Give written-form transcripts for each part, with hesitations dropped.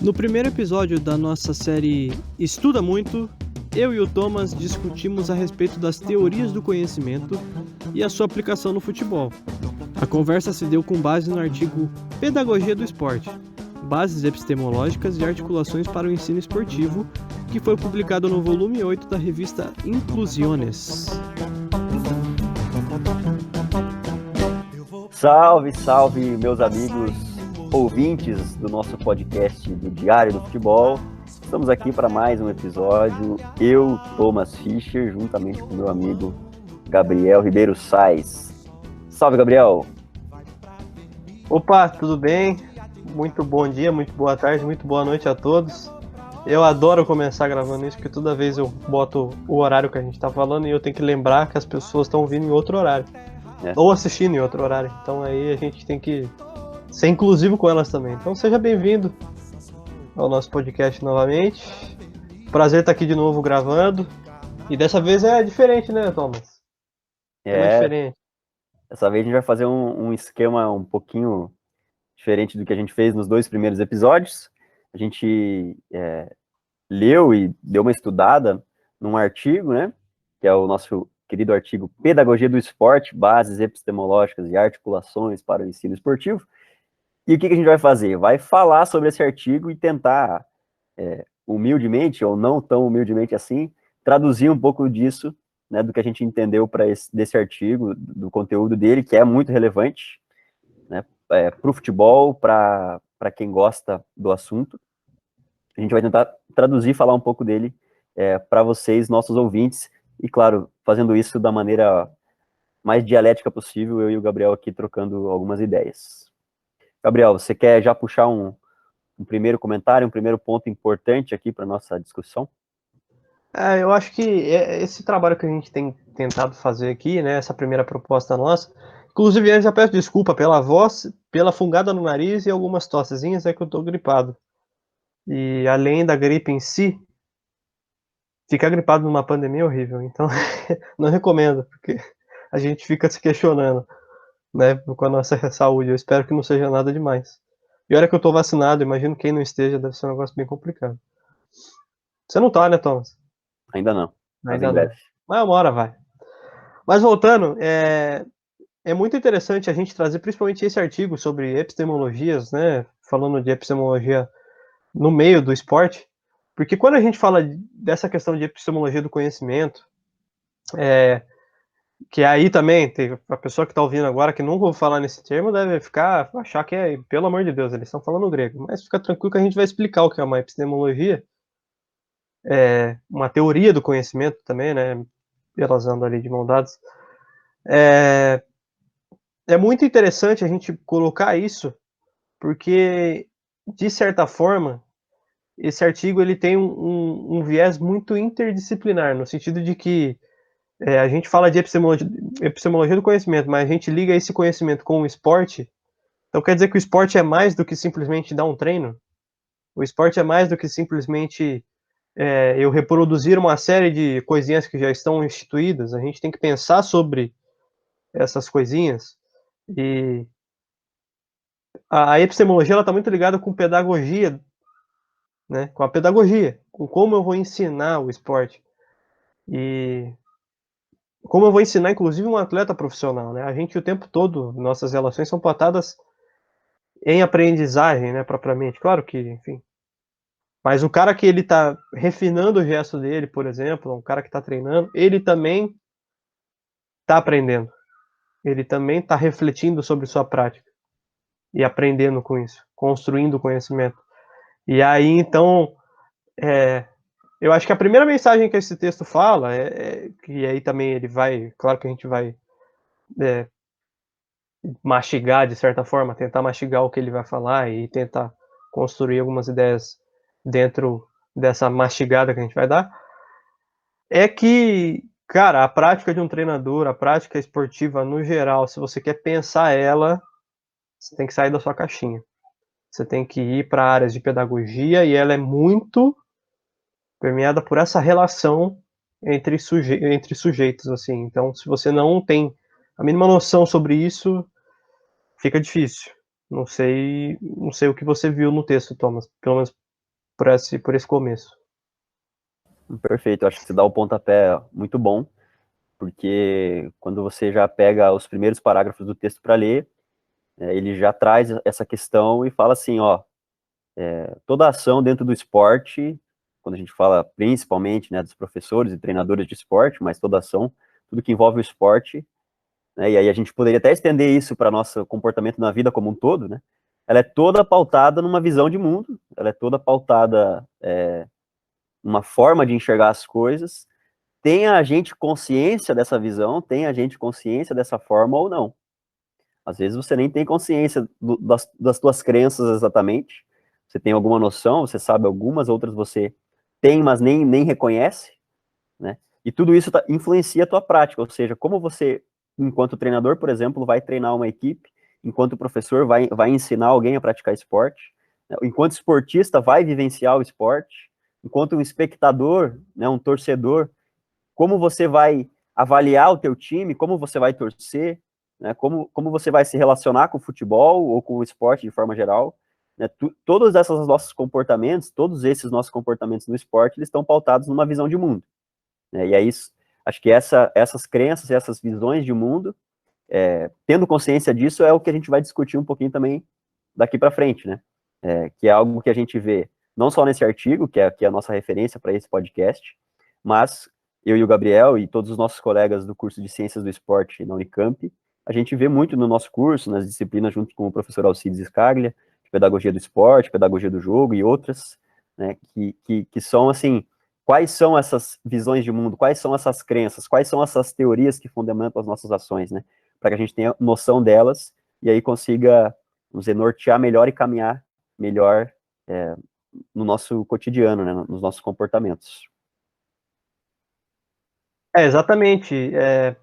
No primeiro episódio da nossa série Estuda Muito, eu e o Thomas discutimos a respeito das teorias do conhecimento e a sua aplicação no futebol. A conversa se deu com base no artigo Pedagogia do Esporte, Bases Epistemológicas e Articulações para o Ensino Esportivo, que foi publicado no volume 8 da revista Inclusiones. Salve, salve, meus amigos ouvintes do nosso podcast do Diário do Futebol. Estamos aqui para mais um episódio. Eu, Thomas Fischer, juntamente com meu amigo Gabriel Ribeiro Sais. Salve, Gabriel! Opa, tudo bem? Muito bom dia, muito boa tarde, muito boa noite a todos. Eu adoro começar gravando isso, porque toda vez eu boto o horário que a gente tá falando e eu tenho que lembrar que as pessoas estão vindo em outro horário. Ou assistindo em outro horário. Então aí a gente tem que ser inclusivo com elas também. Então seja bem-vindo ao nosso podcast novamente. Prazer estar aqui de novo gravando. E dessa vez é diferente, né, Thomas? É diferente. Dessa vez a gente vai fazer um esquema um pouquinho diferente do que a gente fez nos dois primeiros episódios. A gente leu e deu uma estudada num artigo, né? Que é o nosso querido artigo Pedagogia do Esporte, Bases Epistemológicas e Articulações para o Ensino Esportivo. E o que a gente vai fazer? Vai falar sobre esse artigo e tentar, humildemente, ou não tão humildemente assim, traduzir um pouco disso, né, do que a gente entendeu desse artigo, do conteúdo dele, que é muito relevante, né, para o futebol, para quem gosta do assunto. A gente vai tentar traduzir, falar um pouco dele para vocês, nossos ouvintes, e, claro, fazendo isso da maneira mais dialética possível, eu e o Gabriel aqui trocando algumas ideias. Gabriel, você quer já puxar um primeiro comentário, um primeiro ponto importante aqui para nossa discussão? Eu acho que esse trabalho que a gente tem tentado fazer aqui, né, essa primeira proposta nossa, inclusive eu já peço desculpa pela voz, pela fungada no nariz e algumas tossezinhas, é que eu tô gripado. E além da gripe em si, ficar gripado numa pandemia é horrível, então não recomendo, porque a gente fica se questionando, né, com a nossa saúde. Eu espero que não seja nada demais. E olha que eu tô vacinado, imagino quem não esteja, deve ser um negócio bem complicado. Você não tá, né, Thomas? Ainda não, mas Ainda em não. breve. Mas uma hora vai. Mas voltando, é muito interessante a gente trazer principalmente esse artigo sobre epistemologias, né, falando de epistemologia no meio do esporte, porque quando a gente fala dessa questão de epistemologia do conhecimento, que aí também tem a pessoa que está ouvindo agora que nunca ouviu falar nesse termo deve achar que pelo amor de Deus, eles estão falando grego, mas fica tranquilo que a gente vai explicar o que é uma epistemologia, uma teoria do conhecimento também, né, elas andam ali de mão dadas. É muito interessante a gente colocar isso, porque, de certa forma, esse artigo ele tem um viés muito interdisciplinar, no sentido de que a gente fala de epistemologia do conhecimento, mas a gente liga esse conhecimento com o esporte, então quer dizer que o esporte é mais do que simplesmente dar um treino? O esporte é mais do que simplesmente eu reproduzir uma série de coisinhas que já estão instituídas? A gente tem que pensar sobre essas coisinhas, e a epistemologia está muito ligada com pedagogia, né? Com a pedagogia, com como eu vou ensinar o esporte. E como eu vou ensinar, inclusive, um atleta profissional, né? A gente, o tempo todo, nossas relações são pautadas em aprendizagem, né, propriamente. Claro que, enfim. Mas o cara que ele tá refinando o gesto dele, por exemplo, um cara que tá treinando, ele também tá aprendendo. Ele também tá refletindo sobre sua prática e aprendendo com isso, construindo conhecimento. E aí, então, eu acho que a primeira mensagem que esse texto fala que aí também ele vai, claro que a gente vai mastigar de certa forma, tentar mastigar o que ele vai falar e tentar construir algumas ideias dentro dessa mastigada que a gente vai dar, é que, cara, a prática de um treinador, a prática esportiva no geral, se você quer pensar ela, você tem que sair da sua caixinha. Você tem que ir para áreas de pedagogia e ela é muito permeada por essa relação entre sujeitos, assim. Então, se você não tem a mínima noção sobre isso, fica difícil. Não sei o que você viu no texto, Thomas. Pelo menos por esse começo. Perfeito, acho que você dá o pontapé muito bom, porque quando você já pega os primeiros parágrafos do texto para ler, ele já traz essa questão e fala assim, ó, toda ação dentro do esporte, quando a gente fala principalmente, né, dos professores e treinadores de esporte, mas toda ação, tudo que envolve o esporte, né, e aí a gente poderia até estender isso para nosso comportamento na vida como um todo, né, ela é toda pautada numa visão de mundo, ela é toda pautada numa forma de enxergar as coisas, tenha a gente consciência dessa visão, tenha a gente consciência dessa forma ou não. Às vezes você nem tem consciência das tuas crenças exatamente, você tem alguma noção, você sabe algumas, outras você tem, mas nem reconhece, né? E tudo isso influencia a tua prática, ou seja, como você, enquanto treinador, por exemplo, vai treinar uma equipe, enquanto professor vai ensinar alguém a praticar esporte, né? Enquanto esportista vai vivenciar o esporte, enquanto um espectador, né, um torcedor, como você vai avaliar o teu time, como você vai torcer, né, como você vai se relacionar com o futebol ou com o esporte de forma geral, né, todos esses nossos comportamentos no esporte, eles estão pautados numa visão de mundo, né, e é isso, acho que essas crenças, essas visões de mundo, tendo consciência disso, é o que a gente vai discutir um pouquinho também daqui para frente, né, que é algo que a gente vê não só nesse artigo, que é a nossa referência para esse podcast, mas eu e o Gabriel e todos os nossos colegas do curso de Ciências do Esporte na Unicamp, a gente vê muito no nosso curso, nas disciplinas, junto com o professor Alcides Scaglia, de Pedagogia do Esporte, Pedagogia do Jogo e outras, né, que são, assim, quais são essas visões de mundo, quais são essas crenças, quais são essas teorias que fundamentam as nossas ações, né, para que a gente tenha noção delas e aí consiga, vamos dizer, nortear melhor e caminhar melhor no nosso cotidiano, né, nos nossos comportamentos. Exatamente. É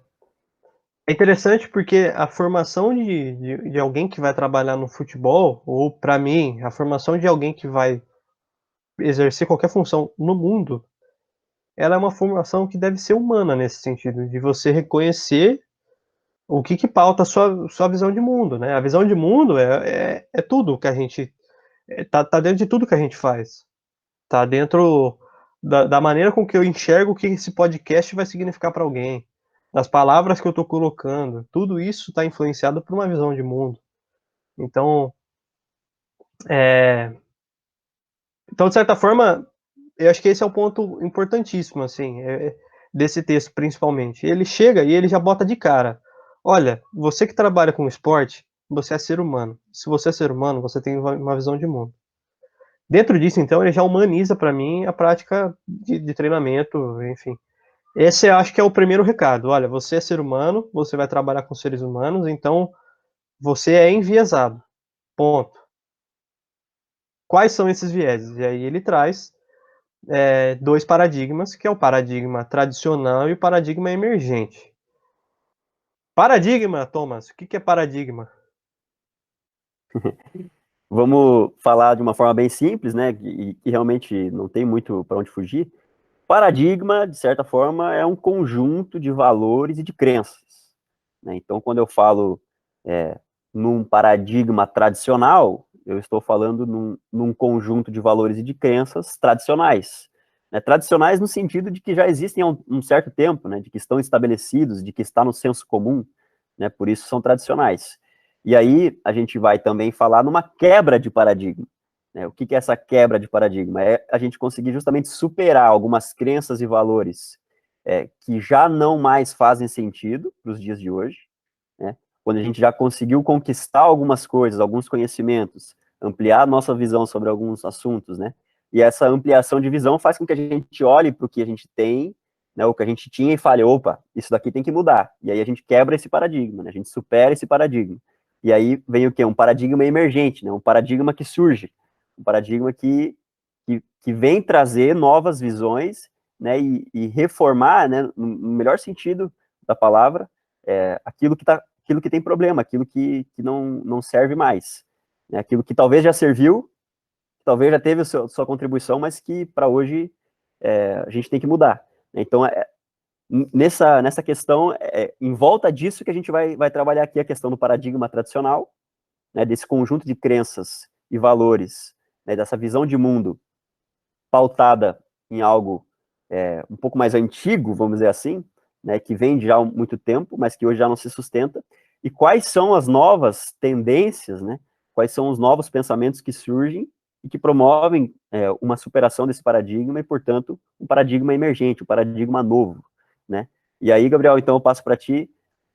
interessante porque a formação de alguém que vai trabalhar no futebol, ou para mim, a formação de alguém que vai exercer qualquer função no mundo, ela é uma formação que deve ser humana nesse sentido, de você reconhecer o que pauta a sua visão de mundo, né? A visão de mundo é tudo que a gente tá dentro de tudo que a gente faz. Tá dentro da maneira com que eu enxergo o que esse podcast vai significar para alguém, das palavras que eu estou colocando, tudo isso está influenciado por uma visão de mundo. Então, de certa forma, eu acho que esse é o ponto importantíssimo, assim, desse texto principalmente. Ele chega e ele já bota de cara. Olha, você que trabalha com esporte, você é ser humano. Se você é ser humano, você tem uma visão de mundo. Dentro disso, então, ele já humaniza para mim a prática de treinamento, enfim. Esse eu acho que é o primeiro recado. Olha, você é ser humano, você vai trabalhar com seres humanos, então você é enviesado. Ponto. Quais são esses vieses? E aí ele traz dois paradigmas, que é o paradigma tradicional e o paradigma emergente. Paradigma, Thomas, o que é paradigma? Vamos falar de uma forma bem simples, né, e realmente não tem muito para onde fugir. Paradigma, de certa forma, é um conjunto de valores e de crenças, né? Então, quando eu falo num paradigma tradicional, eu estou falando num conjunto de valores e de crenças tradicionais, né? Tradicionais no sentido de que já existem há um certo tempo, né? De que estão estabelecidos, de que está no senso comum, né? Por isso são tradicionais. E aí a gente vai também falar numa quebra de paradigma, né? O que é essa quebra de paradigma? É a gente conseguir justamente superar algumas crenças e valores que já não mais fazem sentido para os dias de hoje, né? Quando a gente já conseguiu conquistar algumas coisas, alguns conhecimentos, ampliar a nossa visão sobre alguns assuntos, né? E essa ampliação de visão faz com que a gente olhe para o que a gente tem, né, o que a gente tinha e fale, opa, isso daqui tem que mudar. E aí a gente quebra esse paradigma, né? A gente supera esse paradigma. E aí vem o quê? Um paradigma emergente, né? Um paradigma que surge, um paradigma que vem trazer novas visões, né? E reformar, né, no melhor sentido da palavra, aquilo que tem problema, aquilo que não serve mais, né? Aquilo que talvez já serviu, talvez já teve sua contribuição, mas que para hoje a gente tem que mudar. Então, nessa questão, em volta disso que a gente vai trabalhar aqui a questão do paradigma tradicional, né, desse conjunto de crenças e valores, né, dessa visão de mundo pautada em algo um pouco mais antigo, vamos dizer assim, né, que vem de já há muito tempo, mas que hoje já não se sustenta, e quais são as novas tendências, né, quais são os novos pensamentos que surgem e que promovem uma superação desse paradigma e, portanto, um paradigma emergente, um paradigma novo, né? E aí, Gabriel, então eu passo para ti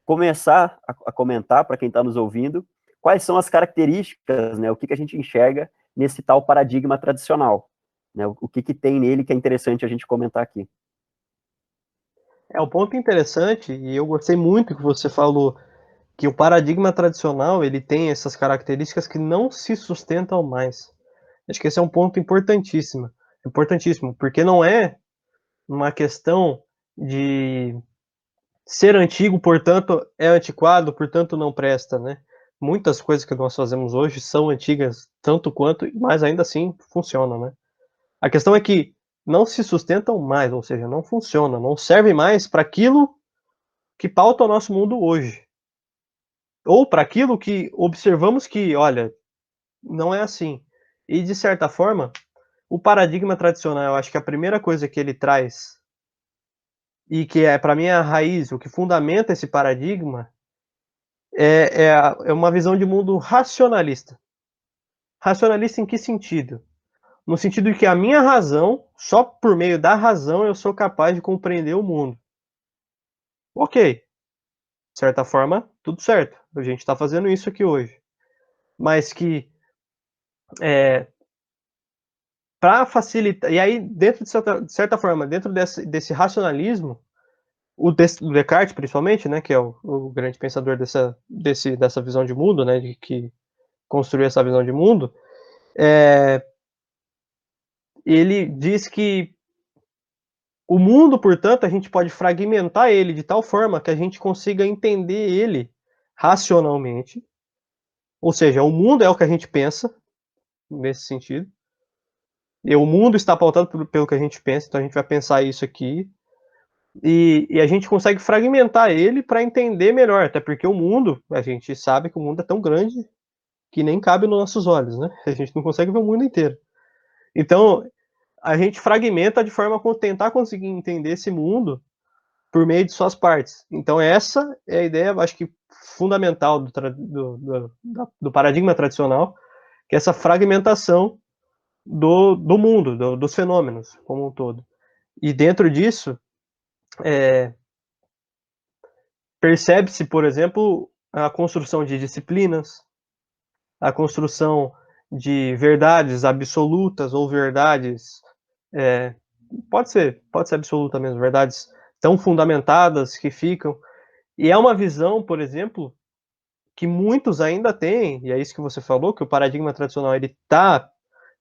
começar a comentar, para quem está nos ouvindo, quais são as características, né, o que a gente enxerga nesse tal paradigma tradicional, né, o que tem nele que é interessante a gente comentar aqui. Um ponto interessante, e eu gostei muito que você falou, que o paradigma tradicional, ele tem essas características que não se sustentam mais. Acho que esse é um ponto importantíssimo, porque não é uma questão de ser antigo, portanto é antiquado, portanto não presta, né? Muitas coisas que nós fazemos hoje são antigas tanto quanto, mas ainda assim funcionam, né? A questão é que não se sustentam mais, ou seja, não funciona, não serve mais para aquilo que pauta o nosso mundo hoje. Ou para aquilo que observamos que, olha, não é assim. E de certa forma, o paradigma tradicional, eu acho que a primeira coisa que ele traz, e que para mim é a raiz, o que fundamenta esse paradigma, é uma visão de mundo racionalista. Racionalista em que sentido? No sentido de que a minha razão, só por meio da razão, eu sou capaz de compreender o mundo. Ok, de certa forma, tudo certo. A gente está fazendo isso aqui hoje. Mas que, para facilitar. E aí, dentro de certa forma, dentro desse racionalismo, o Descartes, principalmente, né, que é o grande pensador dessa visão de mundo, né, de que construiu essa visão de mundo, ele diz que o mundo, portanto, a gente pode fragmentar ele de tal forma que a gente consiga entender ele racionalmente. Ou seja, o mundo é o que a gente pensa, nesse sentido. E o mundo está pautado pelo que a gente pensa, então a gente vai pensar isso aqui. E a gente consegue fragmentar ele para entender melhor, até porque o mundo, a gente sabe que o mundo é tão grande que nem cabe nos nossos olhos, né? A gente não consegue ver o mundo inteiro. Então, a gente fragmenta de forma a tentar conseguir entender esse mundo por meio de suas partes. Então, essa é a ideia, acho que, fundamental do paradigma tradicional, que é essa fragmentação do mundo, dos fenômenos como um todo. E dentro disso, percebe-se, por exemplo, a construção de disciplinas, a construção de verdades absolutas ou verdades, pode ser absoluta mesmo, verdades tão fundamentadas que ficam. E é uma visão, por exemplo, que muitos ainda têm, e é isso que você falou, que o paradigma tradicional ele está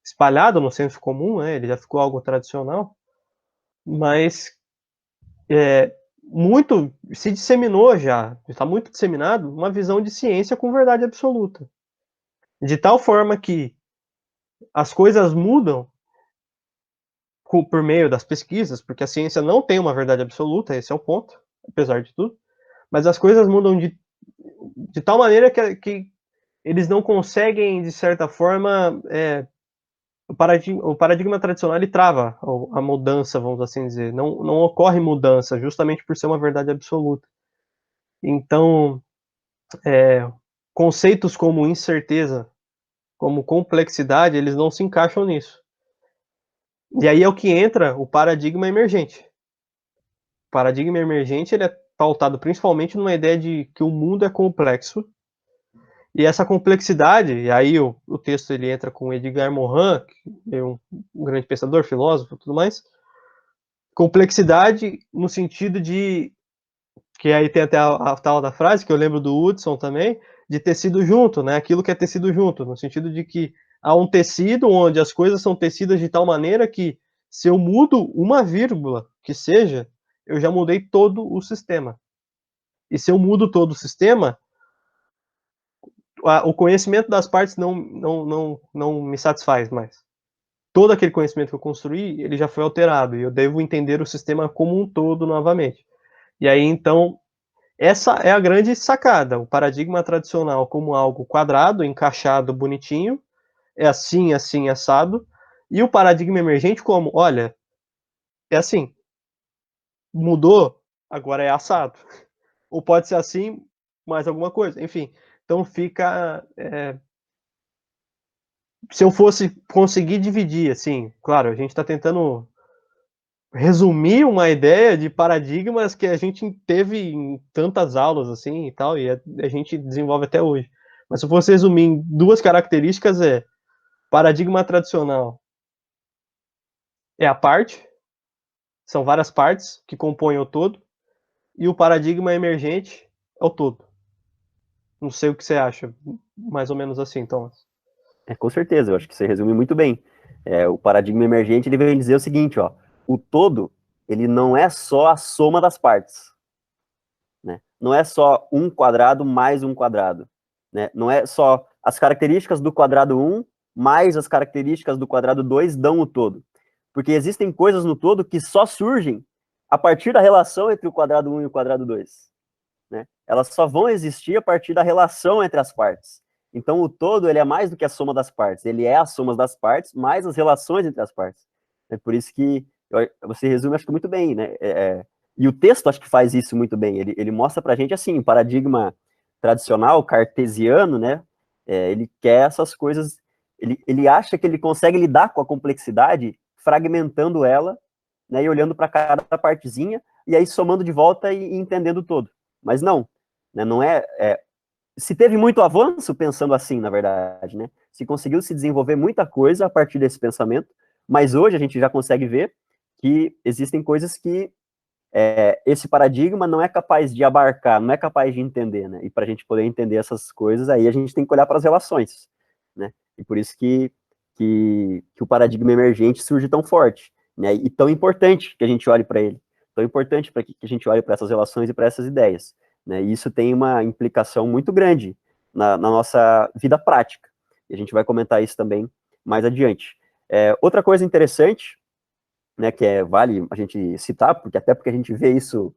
espalhado no senso comum, né? Ele já ficou algo tradicional, mas muito se disseminou já, está muito disseminado, uma visão de ciência com verdade absoluta. De tal forma que as coisas mudam por meio das pesquisas, porque a ciência não tem uma verdade absoluta, esse é o ponto, apesar de tudo, mas as coisas mudam de tal maneira que eles não conseguem, de certa forma, o paradigma tradicional ele trava a mudança, vamos assim dizer. Não ocorre mudança, justamente por ser uma verdade absoluta. Então, conceitos como incerteza, como complexidade, eles não se encaixam nisso. E aí é o que entra o paradigma emergente. O paradigma emergente ele é pautado principalmente numa ideia de que o mundo é complexo. E essa complexidade, e aí o texto ele entra com Edgar Morin, que é um grande pensador, filósofo e tudo mais. Complexidade no sentido de, que aí tem até a tal da frase, que eu lembro do Hudson também, de tecido junto, né? Aquilo que é tecido junto, no sentido de que há um tecido onde as coisas são tecidas de tal maneira que se eu mudo uma vírgula, que seja, eu já mudei todo o sistema. E se eu mudo todo o sistema, o conhecimento das partes não me satisfaz mais. Todo aquele conhecimento que eu construí, ele já foi alterado, e eu devo entender o sistema como um todo novamente. E aí, então, essa é a grande sacada, o paradigma tradicional como algo quadrado, encaixado, bonitinho, é assim, assim, assado, E o paradigma emergente como, olha, é assim, mudou, agora é assado. Ou pode ser assim, mais alguma coisa, enfim. Então fica, se eu fosse conseguir dividir, assim, claro, a gente está tentando resumir uma ideia de paradigmas que a gente teve em tantas aulas, assim, e tal, e a gente desenvolve até hoje. Mas se eu fosse resumir em 2 características, paradigma tradicional é a parte, são várias partes que compõem o todo, e o paradigma emergente é o todo. Não sei o que você acha, mais ou menos assim, Thomas. Com certeza, eu acho que você resume muito bem. O paradigma emergente, ele vem dizer o seguinte, ó, o todo, ele não é só a soma das partes, né? Não é só um quadrado mais um quadrado, né? Não é só as características do quadrado 1 mais as características do quadrado 2 dão o todo. Porque existem coisas no todo que só surgem a partir da relação entre o quadrado 1 e o quadrado 2, né? Elas só vão existir a partir da relação entre as partes. Então, o todo, ele é mais do que a soma das partes. Ele é a soma das partes, mais as relações entre as partes. É por isso que você resume, acho que muito bem, né? E o texto, acho que faz isso muito bem. Ele mostra pra gente, assim, o paradigma tradicional, cartesiano, né? Ele quer essas coisas... Ele acha que ele consegue lidar com a complexidade fragmentando ela, né? E olhando para cada partezinha, e aí somando de volta e entendendo todo. Mas não, né? Não se teve muito avanço pensando assim, na verdade, né? Se conseguiu se desenvolver muita coisa a partir desse pensamento, mas hoje a gente já consegue ver que existem coisas que esse paradigma não é capaz de abarcar, não é capaz de entender, né? E para a gente poder entender essas coisas, aí a gente tem que olhar para as relações, né? E por isso que o paradigma emergente surge tão forte, né? E tão importante que a gente olhe para ele, tão importante para que a gente olhe para essas relações e para essas ideias, né? E isso tem uma implicação muito grande na nossa vida prática. E a gente vai comentar isso também mais adiante. Outra coisa interessante, né, que vale a gente citar, porque até porque a gente vê isso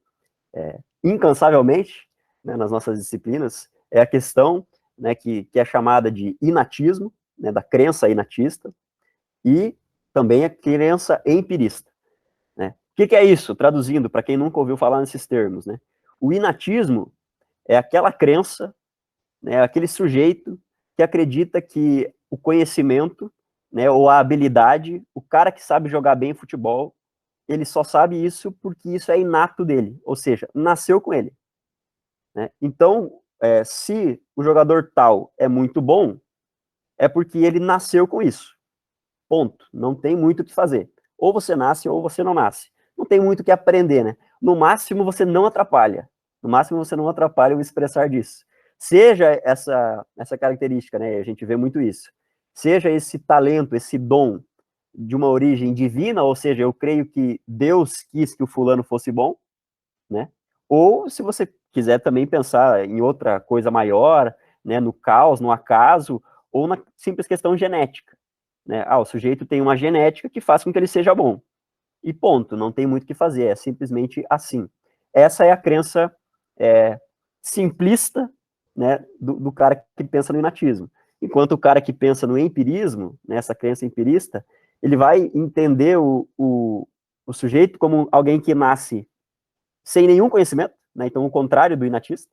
incansavelmente, né, nas nossas disciplinas, é a questão, né, que é chamada de inatismo, né, da crença inatista, e também a crença empirista, né? O que é isso? Traduzindo, para quem nunca ouviu falar nesses termos, né? O inatismo é aquela crença, né, aquele sujeito que acredita que o conhecimento, né, ou a habilidade, o cara que sabe jogar bem futebol, ele só sabe isso porque isso é inato dele, ou seja, nasceu com ele, né? Então, se o jogador tal é muito bom, é porque ele nasceu com isso. Ponto. Não tem muito o que fazer. Ou você nasce ou você não nasce. Não tem muito o que aprender, né? No máximo, você não atrapalha. No máximo, você não atrapalha o expressar disso. Seja essa característica, né? A gente vê muito isso. Seja esse talento, esse dom de uma origem divina, ou seja, eu creio que Deus quis que o fulano fosse bom, né? Ou se você quiser também pensar em outra coisa maior, né? No caos, no acaso, ou na simples questão genética, né? O sujeito tem uma genética que faz com que ele seja bom. E ponto, não tem muito o que fazer, é simplesmente assim. Essa é a crença simplista, né, do cara que pensa no inatismo. Enquanto o cara que pensa no empirismo, nessa crença empirista, ele vai entender o sujeito como alguém que nasce sem nenhum conhecimento, né? Então o contrário do inatista,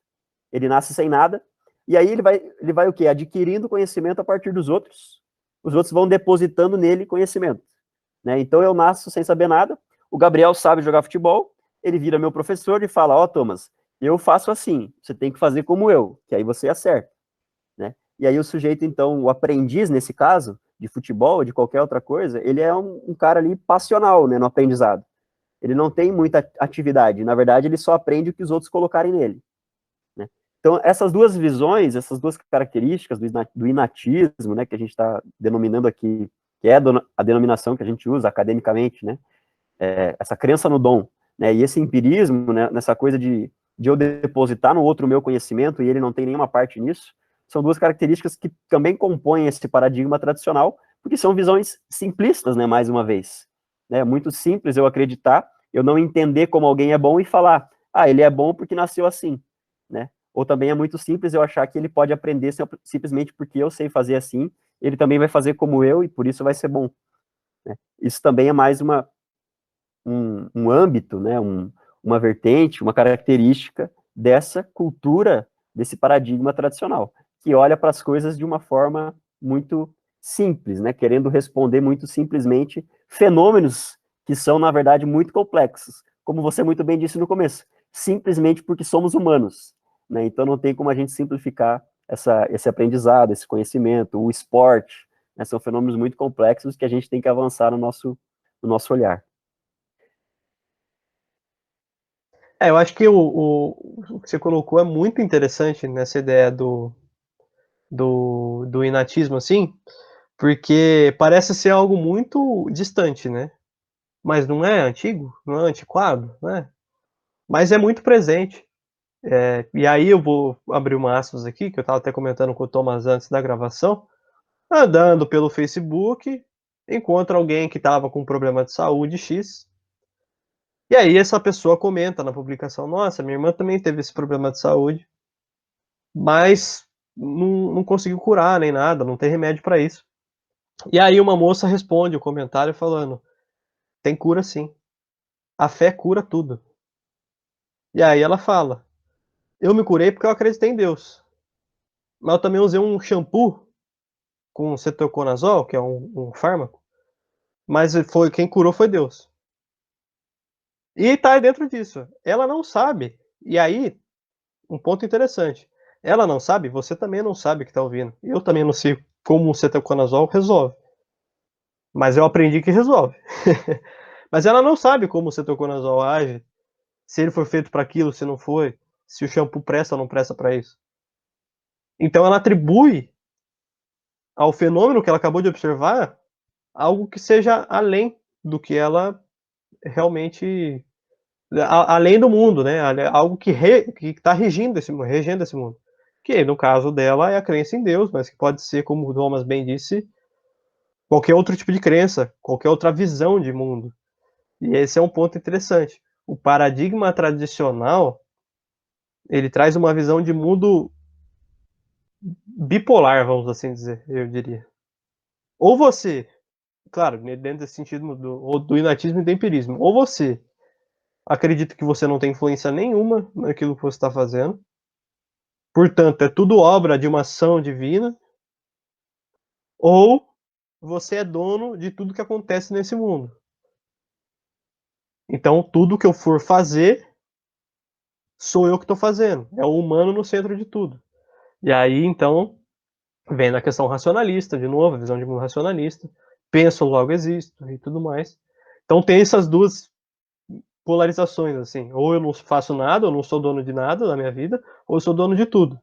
ele nasce sem nada, e aí ele vai o quê? Adquirindo conhecimento a partir dos outros, os outros vão depositando nele conhecimento, né? Então eu nasço sem saber nada, o Gabriel sabe jogar futebol, ele vira meu professor e fala, ó, Thomas, eu faço assim, você tem que fazer como eu, que aí você acerta, né? E aí o sujeito, então, o aprendiz, nesse caso, de futebol ou de qualquer outra coisa, ele é um cara ali passional, né, no aprendizado. Ele não tem muita atividade, na verdade, ele só aprende o que os outros colocarem nele, né? Então, essas duas visões, essas duas características do inatismo, né, que a gente está denominando aqui, que é a denominação que a gente usa academicamente, né, essa crença no dom, né, e esse empirismo, né, nessa coisa de eu depositar no outro o meu conhecimento e ele não tem nenhuma parte nisso, são duas características que também compõem esse paradigma tradicional, porque são visões simplistas, né, mais uma vez. É muito simples eu acreditar, eu não entender como alguém é bom e falar, ele é bom porque nasceu assim, né? Ou também é muito simples eu achar que ele pode aprender simplesmente porque eu sei fazer assim, ele também vai fazer como eu e por isso vai ser bom, né? Isso também é mais um âmbito, né, uma vertente, uma característica dessa cultura, desse paradigma tradicional, que olha para as coisas de uma forma muito simples, né, querendo responder muito simplesmente fenômenos que são, na verdade, muito complexos, como você muito bem disse no começo, simplesmente porque somos humanos, né, então não tem como a gente simplificar esse aprendizado, esse conhecimento, o esporte, né, são fenômenos muito complexos que a gente tem que avançar no nosso olhar. Eu acho que o que você colocou é muito interessante nessa ideia do inatismo, assim, porque parece ser algo muito distante, né? Mas não é antigo, não é antiquado, né? Mas é muito presente. E aí eu vou abrir uma aspas aqui, que eu estava até comentando com o Thomas antes da gravação. Andando pelo Facebook, encontra alguém que estava com um problema de saúde X, e aí essa pessoa comenta na publicação: nossa, minha irmã também teve esse problema de saúde, mas não conseguiu curar nem nada, não tem remédio para isso. E aí uma moça responde o comentário falando: tem cura sim, a fé cura tudo. E aí ela fala: eu me curei porque eu acreditei em Deus, mas eu também usei um shampoo com cetoconazol, que é um fármaco, mas foi quem curou foi Deus. E tá dentro disso. Ela não sabe. E aí, um ponto interessante. Ela não sabe, você também não sabe que tá ouvindo. Eu também não sei como o cetoconazol resolve. Mas eu aprendi que resolve. Mas ela não sabe como o cetoconazol age, se ele foi feito para aquilo, se não foi, se o shampoo presta ou não presta para isso. Então ela atribui ao fenômeno que ela acabou de observar algo que seja além do que ela realmente além do mundo, né? Algo que está regendo esse mundo. Que no caso dela é a crença em Deus, mas que pode ser, como o Thomas bem disse, qualquer outro tipo de crença, qualquer outra visão de mundo. E esse é um ponto interessante. O paradigma tradicional, ele traz uma visão de mundo bipolar, vamos assim dizer, eu diria. Ou você, claro, dentro desse sentido do inatismo e do empirismo, ou você acredita que você não tem influência nenhuma naquilo que você está fazendo, portanto, é tudo obra de uma ação divina, ou você é dono de tudo que acontece nesse mundo. Então, tudo que eu for fazer, sou eu que estou fazendo. É o humano no centro de tudo. E aí, então, vem na questão racionalista, de novo, a visão de mundo racionalista. Penso, logo existo e tudo mais. Então, tem essas duas polarizações, assim. Ou eu não faço nada, eu não sou dono de nada na minha vida, ou eu sou dono de tudo.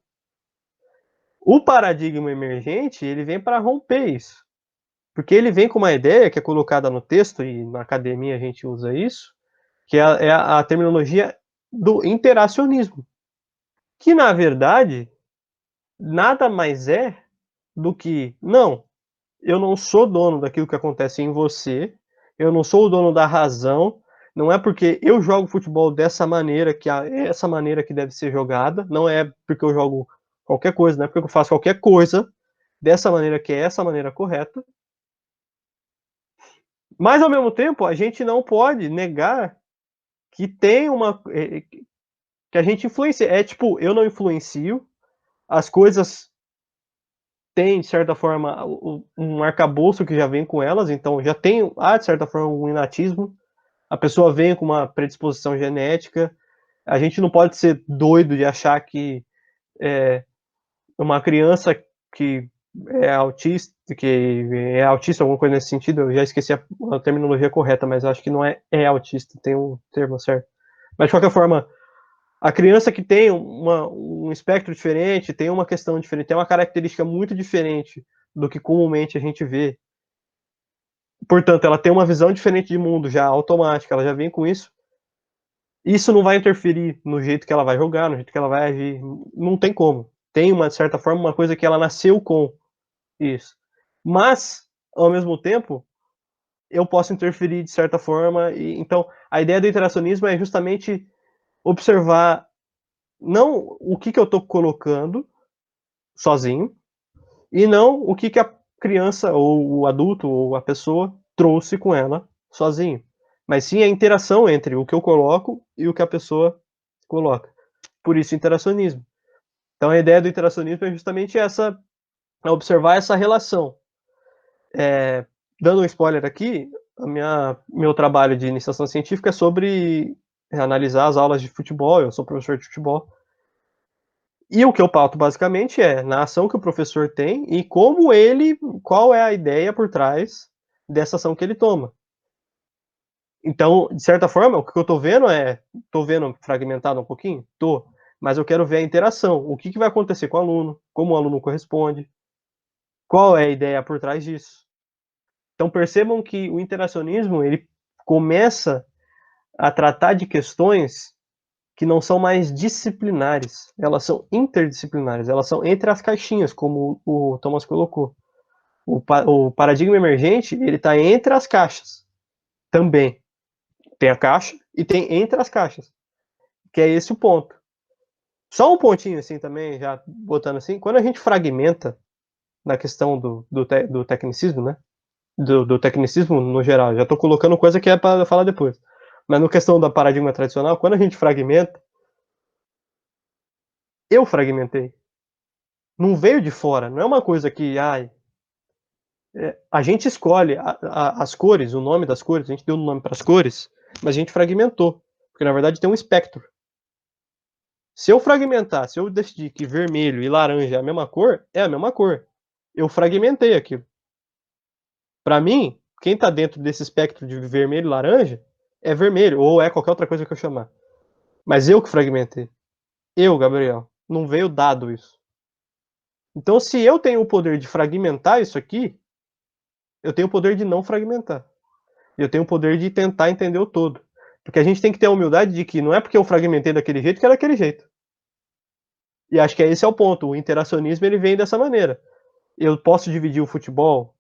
O paradigma emergente, ele vem para romper isso. Porque ele vem com uma ideia que é colocada no texto, e na academia a gente usa isso, que é a terminologia do interacionismo. Que, na verdade, nada mais é do que, não, eu não sou dono daquilo que acontece em você, eu não sou o dono da razão, não é porque eu jogo futebol dessa maneira que é essa maneira que deve ser jogada, não é porque eu jogo qualquer coisa, não é porque eu faço qualquer coisa dessa maneira que é essa maneira correta. Mas, ao mesmo tempo, a gente não pode negar que tem que a gente influencia. É tipo, eu não influencio, as coisas têm, de certa forma, um arcabouço que já vem com elas, então já tem, de certa forma, um inatismo. A pessoa vem com uma predisposição genética. A gente não pode ser doido de achar que uma criança que que é autista, alguma coisa nesse sentido, eu já esqueci a terminologia correta, mas acho que não é autista, tem um termo certo. Mas, de qualquer forma, a criança que tem um espectro diferente, tem uma questão diferente, tem uma característica muito diferente do que comumente a gente vê. Portanto, ela tem uma visão diferente de mundo já automática, ela já vem com isso. Isso não vai interferir no jeito que ela vai jogar, no jeito que ela vai agir. Não tem como. Tem, uma de certa forma, uma coisa que ela nasceu com isso. Mas, ao mesmo tempo, eu posso interferir de certa forma. Então, a ideia do interacionismo é justamente observar não o que eu estou colocando sozinho, e não o que a criança, ou o adulto, ou a pessoa trouxe com ela sozinho, mas sim a interação entre o que eu coloco e o que a pessoa coloca. Por isso, interacionismo. Então, a ideia do interacionismo é justamente essa, é observar essa relação. Dando um spoiler aqui, meu trabalho de iniciação científica é sobre analisar as aulas de futebol, eu sou professor de futebol. E o que eu pauto basicamente é na ação que o professor tem e qual é a ideia por trás dessa ação que ele toma. Então, de certa forma, o que eu tô vendo fragmentado um pouquinho? Tô, mas eu quero ver a interação, o que vai acontecer com o aluno, como o aluno corresponde, qual é a ideia por trás disso. Então percebam que o interacionismo, ele começa a tratar de questões que não são mais disciplinares, elas são interdisciplinares, elas são entre as caixinhas, como o Thomas colocou. O paradigma emergente, ele está entre as caixas também. Tem a caixa e tem entre as caixas, que é esse o ponto. Só um pontinho assim também, já botando assim, quando a gente fragmenta na questão do tecnicismo, né? Do tecnicismo no geral, já estou colocando coisa que é para falar depois. Mas na questão da paradigma tradicional, quando a gente fragmenta, eu fragmentei. Não veio de fora, não é uma coisa que, a gente escolhe as cores, o nome das cores, a gente deu um nome para as cores, mas a gente fragmentou, porque na verdade tem um espectro. Se eu fragmentar, se eu decidir que vermelho e laranja é a mesma cor, é a mesma cor. Eu fragmentei aquilo. Para mim, quem está dentro desse espectro de vermelho e laranja é vermelho, ou é qualquer outra coisa que eu chamar. Mas eu que fragmentei. Eu, Gabriel. Não veio dado isso. Então, se eu tenho o poder de fragmentar isso aqui, eu tenho o poder de não fragmentar. Eu tenho o poder de tentar entender o todo. Porque a gente tem que ter a humildade de que não é porque eu fragmentei daquele jeito que é daquele jeito. E acho que esse é o ponto. O interacionismo ele vem dessa maneira. Eu posso dividir o futebol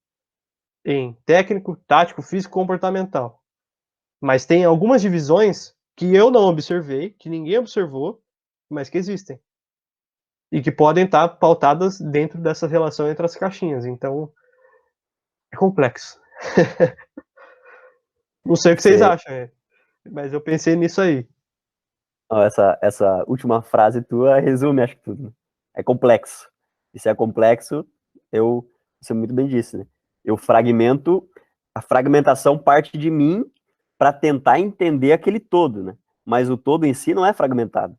em técnico, tático, físico e comportamental. Mas tem algumas divisões que eu não observei, que ninguém observou, mas que existem. E que podem estar pautadas dentro dessa relação entre as caixinhas. Então, é complexo. Não sei o que vocês acham, mas eu pensei nisso aí. Essa última frase tua resume, acho que tudo. Né? É complexo. E se é complexo, você muito bem disse, né? Eu fragmento, a fragmentação parte de mim para tentar entender aquele todo, né? Mas o todo em si não é fragmentado,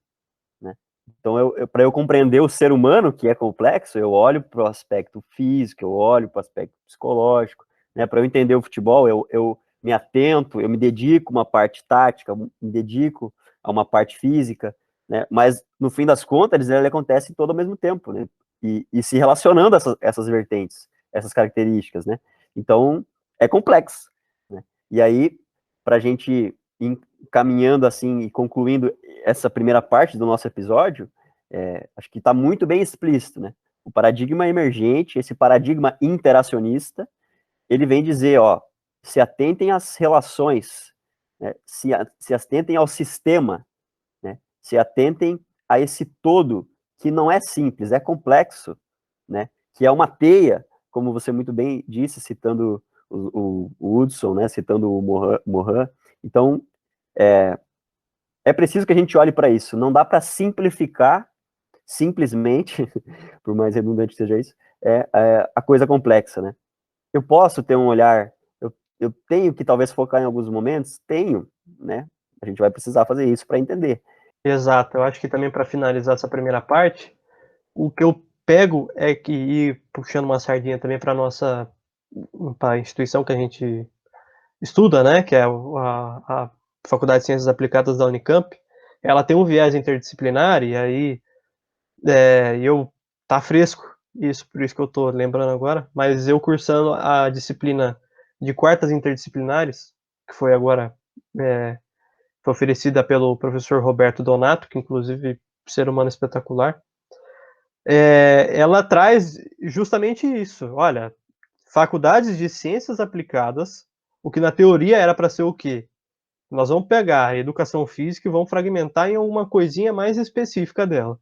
né? Então, para eu compreender o ser humano, que é complexo, eu olho para o aspecto físico, eu olho para o aspecto psicológico, né? Para eu entender o futebol, eu me atento, eu me dedico a uma parte tática, me dedico a uma parte física, né? Mas, no fim das contas, ele acontece todo ao mesmo tempo, né? E se relacionando essas vertentes, essas características, né? Então, é complexo, né? E aí, para a gente ir caminhando assim e concluindo essa primeira parte do nosso episódio, acho que está muito bem explícito, né? O paradigma emergente, esse paradigma interacionista, ele vem dizer, ó, se atentem às relações, né? se atentem ao sistema, né? Se atentem a esse todo, que não é simples, é complexo, né? Que é uma teia, como você muito bem disse, citando o Hudson, né? Citando o Morin. Então, é preciso que a gente olhe para isso. Não dá para simplificar, simplesmente, por mais redundante que seja isso, a coisa complexa, né? Eu posso ter um olhar, eu tenho que talvez focar em alguns momentos? Tenho, né? A gente vai precisar fazer isso para entender. Exato. Eu acho que também para finalizar essa primeira parte, o que eu pego é que, e puxando uma sardinha também para a instituição que a gente estuda, né, que é a Faculdade de Ciências Aplicadas da Unicamp, ela tem um viés interdisciplinar, e aí tá fresco isso, por isso que eu tô lembrando agora, mas eu cursando a disciplina de quartas interdisciplinares, que foi agora foi oferecida pelo professor Roberto Donato, que inclusive ser humano espetacular, ela traz justamente isso. Olha, faculdades de ciências aplicadas, o que na teoria era para ser o quê? Nós vamos pegar a educação física e vamos fragmentar em alguma coisinha mais específica dela.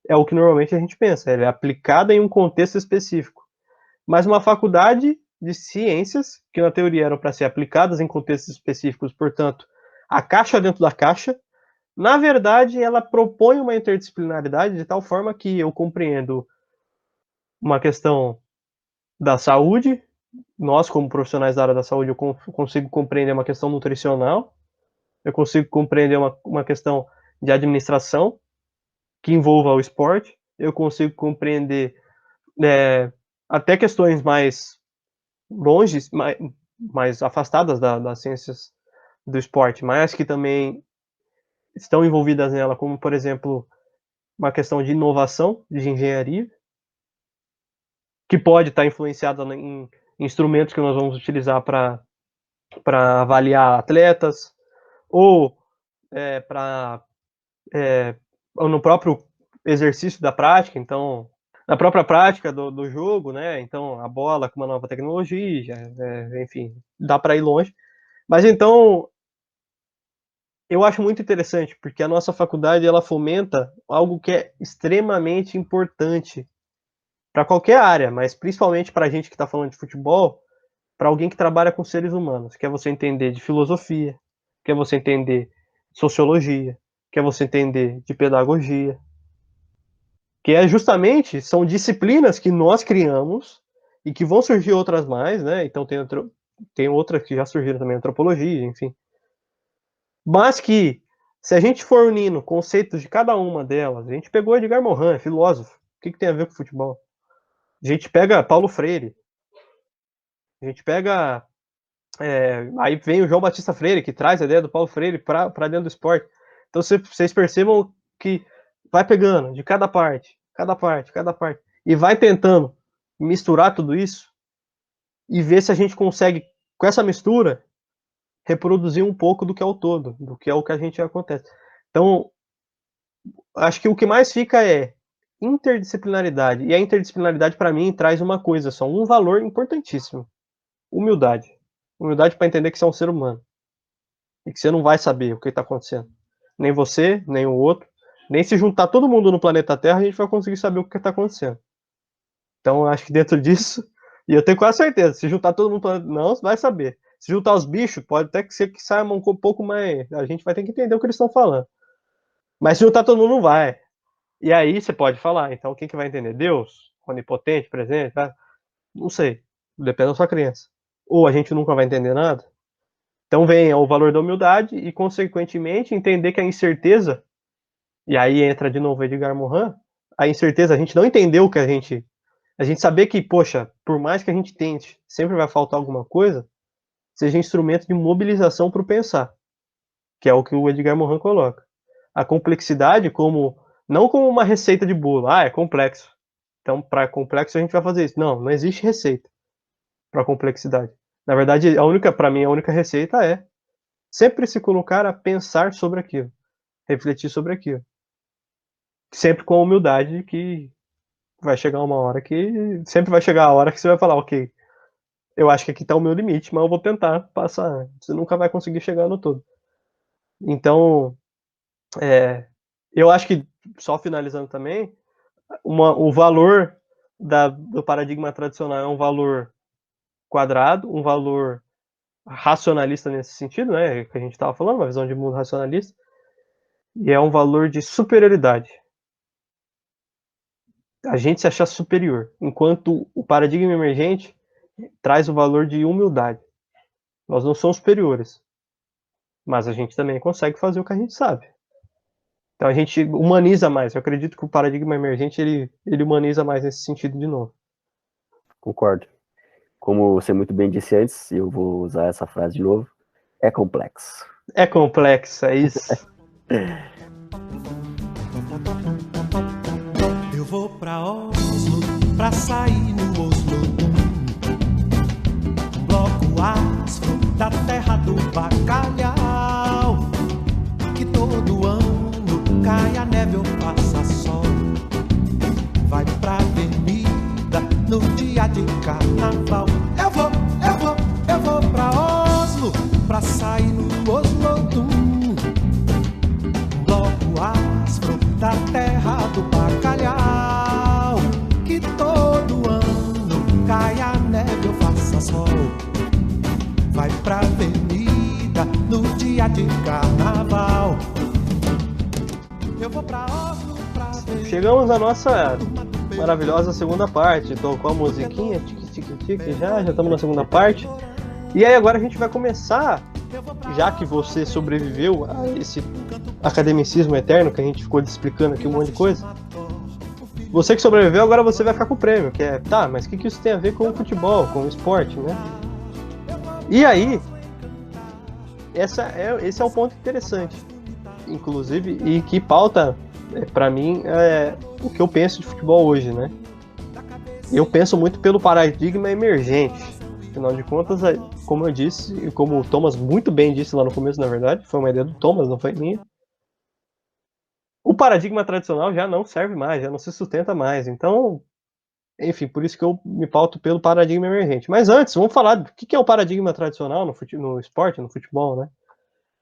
É o que normalmente a gente pensa, ela é aplicada em um contexto específico. Mas uma faculdade de ciências, que na teoria eram para ser aplicadas em contextos específicos, portanto, a caixa dentro da caixa. Na verdade, ela propõe uma interdisciplinaridade de tal forma que eu compreendo uma questão da saúde, nós como profissionais da área da saúde, eu consigo compreender uma questão nutricional, eu consigo compreender uma questão de administração que envolva o esporte, eu consigo compreender até questões mais longe, mais afastadas das ciências do esporte, mas que também estão envolvidas nela, como, por exemplo, uma questão de inovação, de engenharia, que pode estar influenciada em instrumentos que nós vamos utilizar para avaliar atletas, ou no próprio exercício da prática, então, na própria prática do jogo, né? Então, a bola com uma nova tecnologia, enfim, dá para ir longe. Mas então, eu acho muito interessante, porque a nossa faculdade ela fomenta algo que é extremamente importante para qualquer área, mas principalmente para a gente que está falando de futebol, para alguém que trabalha com seres humanos, que é você entender de filosofia, que é você entender de sociologia, que é você entender de pedagogia, que é justamente, são disciplinas que nós criamos e que vão surgir outras mais, né? Então tem outras que já surgiram também, antropologia, enfim. Mas que, se a gente for unindo conceitos de cada uma delas, a gente pegou Edgar Morin, filósofo, o que tem a ver com futebol? A gente pega Paulo Freire, a gente pega... aí vem o João Batista Freire, que traz a ideia do Paulo Freire para dentro do esporte. Então vocês percebam que vai pegando de cada parte, e vai tentando misturar tudo isso e ver se a gente consegue, com essa mistura, reproduzir um pouco do que é o todo, do que é o que a gente acontece. Então, acho que o que mais fica é interdisciplinaridade. E a interdisciplinaridade, para mim, traz uma coisa só, um valor importantíssimo: humildade. Humildade para entender que você é um ser humano. E que você não vai saber o que está acontecendo. Nem você, nem o outro. Nem se juntar todo mundo no planeta Terra, a gente vai conseguir saber o que está acontecendo. Então, acho que dentro disso, e eu tenho quase certeza, se juntar todo mundo no planeta, não, você vai saber. Se juntar os bichos, pode até que ser que saia um pouco mais... A gente vai ter que entender o que eles estão falando. Mas se juntar todo mundo, não vai. E aí você pode falar, então quem que vai entender? Deus? Onipotente, presente? Tá? Não sei. Depende da sua crença. Ou a gente nunca vai entender nada. Então vem o valor da humildade e, consequentemente, entender que a incerteza, e aí entra de novo Edgar Morin, a incerteza, a gente não entendeu o que a gente saber que, poxa, por mais que a gente tente, sempre vai faltar alguma coisa, seja instrumento de mobilização para o pensar, que é o que o Edgar Morin coloca. A complexidade não como uma receita de bolo, é complexo, então para complexo a gente vai fazer isso. Não existe receita para complexidade. Na verdade, para mim, a única receita é sempre se colocar a pensar sobre aquilo, refletir sobre aquilo. Sempre com a humildade que vai chegar uma hora que... Sempre vai chegar a hora que você vai falar, ok, eu acho que aqui está o meu limite, mas eu vou tentar passar. Você nunca vai conseguir chegar no todo. Então, eu acho que, só finalizando também, o valor do paradigma tradicional é um valor quadrado, um valor racionalista nesse sentido, né, que a gente estava falando, uma visão de mundo racionalista, e é um valor de superioridade. A gente se achar superior, enquanto o paradigma emergente traz o valor de humildade. Nós não somos superiores, mas a gente também consegue fazer o que a gente sabe. Então a gente humaniza mais. Eu acredito que o paradigma emergente ele humaniza mais nesse sentido de novo. Concordo. Como você muito bem disse antes, e eu vou usar essa frase de novo, é complexo. É complexo, é isso. Eu vou pra Oslo, pra sair no Oslo. Bloco áspero da terra do bacalhau. Que todo ano cai a neve ou faça sol. Vai pra avenida no dia de carnaval. Eu vou pra Oslo, pra sair no Oslodum. Bloco áspero da terra do bacalhau. Que todo ano cai a neve ou faça sol. vai pra avenida no dia de carnaval. Eu vou pra Oslo pra ver. Chegamos à nossa maravilhosa segunda parte. Tocou a musiquinha, tique, já estamos na segunda parte. E aí agora a gente vai começar, já que você sobreviveu a esse academicismo eterno que a gente ficou explicando aqui um monte de coisa. Você que sobreviveu, agora você vai ficar com o prêmio, que é, tá, mas o que isso tem a ver com o futebol, com o esporte, né? E aí, esse é um ponto interessante, inclusive, e que pauta, pra mim, o que eu penso de futebol hoje, né? Eu penso muito pelo paradigma emergente. Afinal de contas, como eu disse, e como o Thomas muito bem disse lá no começo, na verdade, foi uma ideia do Thomas, não foi minha. O paradigma tradicional já não serve mais, já não se sustenta mais. Então, enfim, por isso que eu me pauto pelo paradigma emergente. Mas antes, vamos falar do que é o paradigma tradicional no esporte, no futebol, né?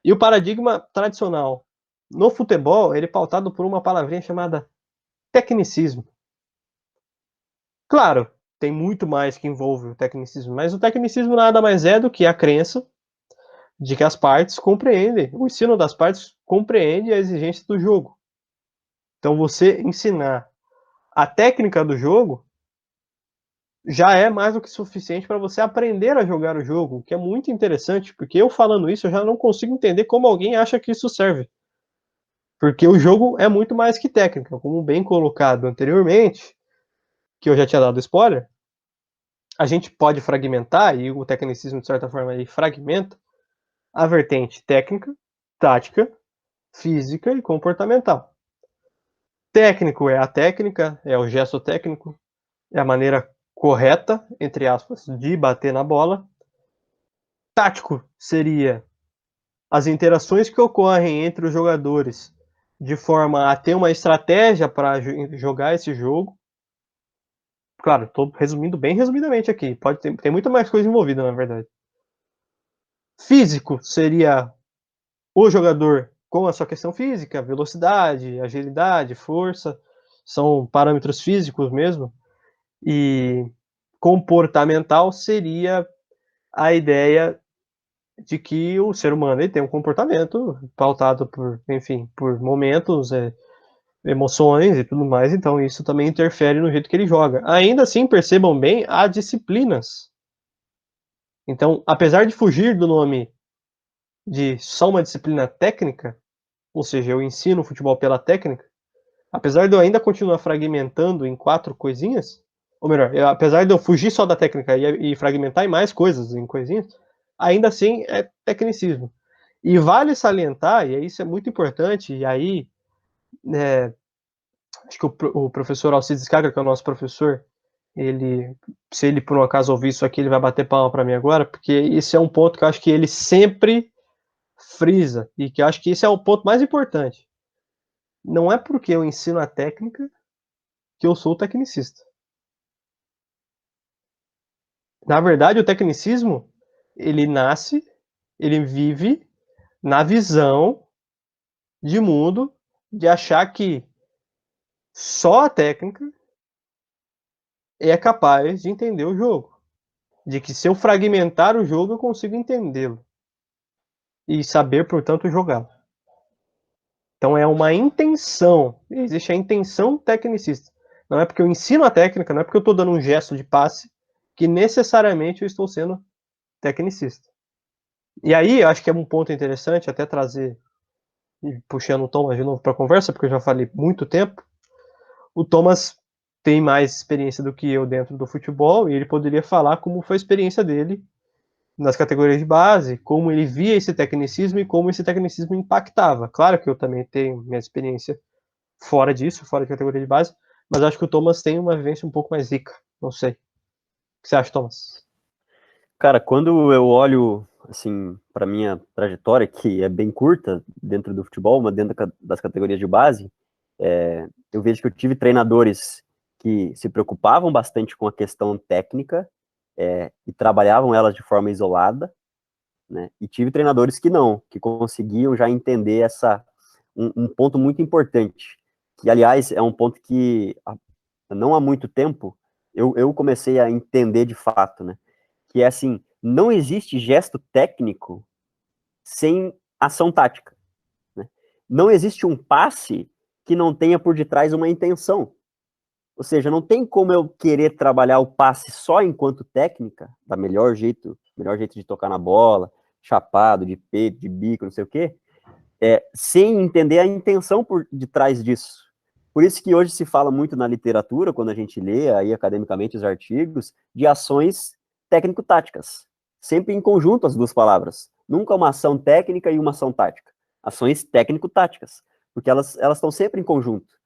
E o paradigma tradicional no futebol, ele é pautado por uma palavrinha chamada tecnicismo. Claro, tem muito mais que envolve o tecnicismo, mas o tecnicismo nada mais é do que a crença de que as partes compreendem, o ensino das partes compreende a exigência do jogo. Então você ensinar a técnica do jogo já é mais do que suficiente para você aprender a jogar o jogo, o que é muito interessante, porque eu falando isso eu já não consigo entender como alguém acha que isso serve. Porque o jogo é muito mais que técnica, como bem colocado anteriormente, que eu já tinha dado spoiler, a gente pode fragmentar, e o tecnicismo, de certa forma, ele fragmenta a vertente técnica, tática, física e comportamental. Técnico é a técnica, é o gesto técnico, é a maneira correta, entre aspas, de bater na bola. Tático seria as interações que ocorrem entre os jogadores de forma a ter uma estratégia para jogar esse jogo. Claro, estou resumindo bem resumidamente aqui. Tem muita mais coisa envolvida, na verdade. Físico seria o jogador com a sua questão física, velocidade, agilidade, força, são parâmetros físicos mesmo. E comportamental seria a ideia de que o ser humano ele tem um comportamento pautado por, enfim, por momentos, emoções e tudo mais, então isso também interfere no jeito que ele joga. Ainda assim, percebam bem, há disciplinas. Então, apesar de fugir do nome de só uma disciplina técnica, ou seja, eu ensino o futebol pela técnica, apesar de eu ainda continuar fragmentando em 4 coisinhas, ou melhor, apesar de eu fugir só da técnica e fragmentar em mais coisas, em coisinhas, ainda assim é tecnicismo. E vale salientar, e isso é muito importante, e aí acho que o professor Alcides Skaga, que é o nosso professor, se ele por um acaso ouvir isso aqui, ele vai bater palma para mim agora, porque esse é um ponto que eu acho que ele sempre frisa, e que eu acho que esse é o ponto mais importante. Não é porque eu ensino a técnica que eu sou tecnicista. Na verdade, o tecnicismo, ele nasce, ele vive na visão de mundo de achar que só a técnica é capaz de entender o jogo. De que se eu fragmentar o jogo, eu consigo entendê-lo. E saber, portanto, jogá-lo. Então é uma intenção. Existe a intenção tecnicista. Não é porque eu ensino a técnica, não é porque eu estou dando um gesto de passe, que necessariamente eu estou sendo tecnicista. E aí, eu acho que é um ponto interessante até trazer, puxando o Thomas de novo para a conversa, porque eu já falei muito tempo. O Thomas tem mais experiência do que eu dentro do futebol, e ele poderia falar como foi a experiência dele nas categorias de base, como ele via esse tecnicismo e como esse tecnicismo impactava. Claro que eu também tenho minha experiência fora disso, fora de categoria de base, mas acho que o Thomas tem uma vivência um pouco mais rica. Não sei. O que você acha, Thomas? Cara, quando eu olho, assim, para minha trajetória, que é bem curta dentro do futebol, mas dentro das categorias de base, eu vejo que eu tive treinadores que se preocupavam bastante com a questão técnica e trabalhavam elas de forma isolada, né? E tive treinadores que não, que conseguiam já entender um ponto muito importante, que, aliás, é um ponto que não há muito tempo eu comecei a entender de fato, né? Que é assim, não existe gesto técnico sem ação tática, né? Não existe um passe que não tenha por detrás uma intenção. Ou seja, não tem como eu querer trabalhar o passe só enquanto técnica, da melhor jeito de tocar na bola, chapado, de peito, de bico, não sei o quê, sem entender a intenção por detrás disso. Por isso que hoje se fala muito na literatura, quando a gente lê aí academicamente os artigos, de ações técnico-táticas. Sempre em conjunto as duas palavras. Nunca uma ação técnica e uma ação tática. Ações técnico-táticas. Porque elas estão sempre em conjunto,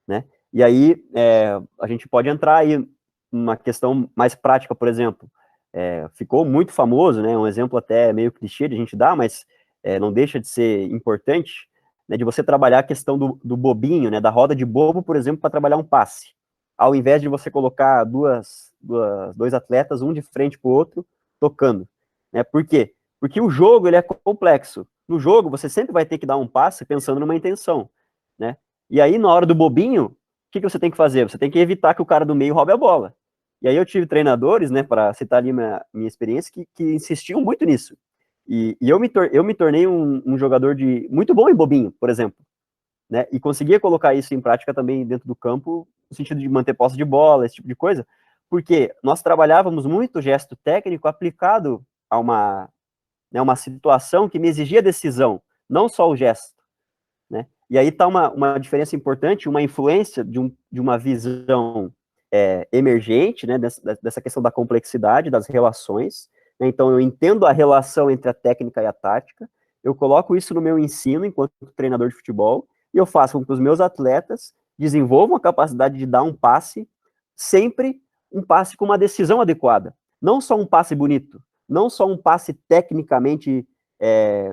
né? E aí, a gente pode entrar aí numa questão mais prática, por exemplo. Ficou muito famoso, né? Um exemplo até meio clichê de a gente dar, mas não deixa de ser importante, né, de você trabalhar a questão do bobinho, né? Da roda de bobo, por exemplo, para trabalhar um passe. Ao invés de você colocar dois atletas, um de frente para o outro, tocando. Né? Por quê? Porque o jogo ele é complexo. No jogo, você sempre vai ter que dar um passe pensando numa intenção, né? E aí, na hora do bobinho, o que você tem que fazer? Você tem que evitar que o cara do meio roube a bola. E aí eu tive treinadores, né, para citar ali minha experiência, que insistiam muito nisso. E eu me tornei um jogador muito bom em bobinho, por exemplo, né, e conseguia colocar isso em prática também dentro do campo, no sentido de manter posse de bola, esse tipo de coisa, porque nós trabalhávamos muito gesto técnico aplicado a uma situação que me exigia decisão, não só o gesto, né? E aí está uma diferença importante, uma influência de uma visão emergente, né, dessa questão da complexidade das relações, né? Então eu entendo a relação entre a técnica e a tática, eu coloco isso no meu ensino enquanto treinador de futebol, e eu faço com que os meus atletas desenvolvam a capacidade de dar um passe, sempre um passe com uma decisão adequada, não só um passe bonito, não só um passe tecnicamente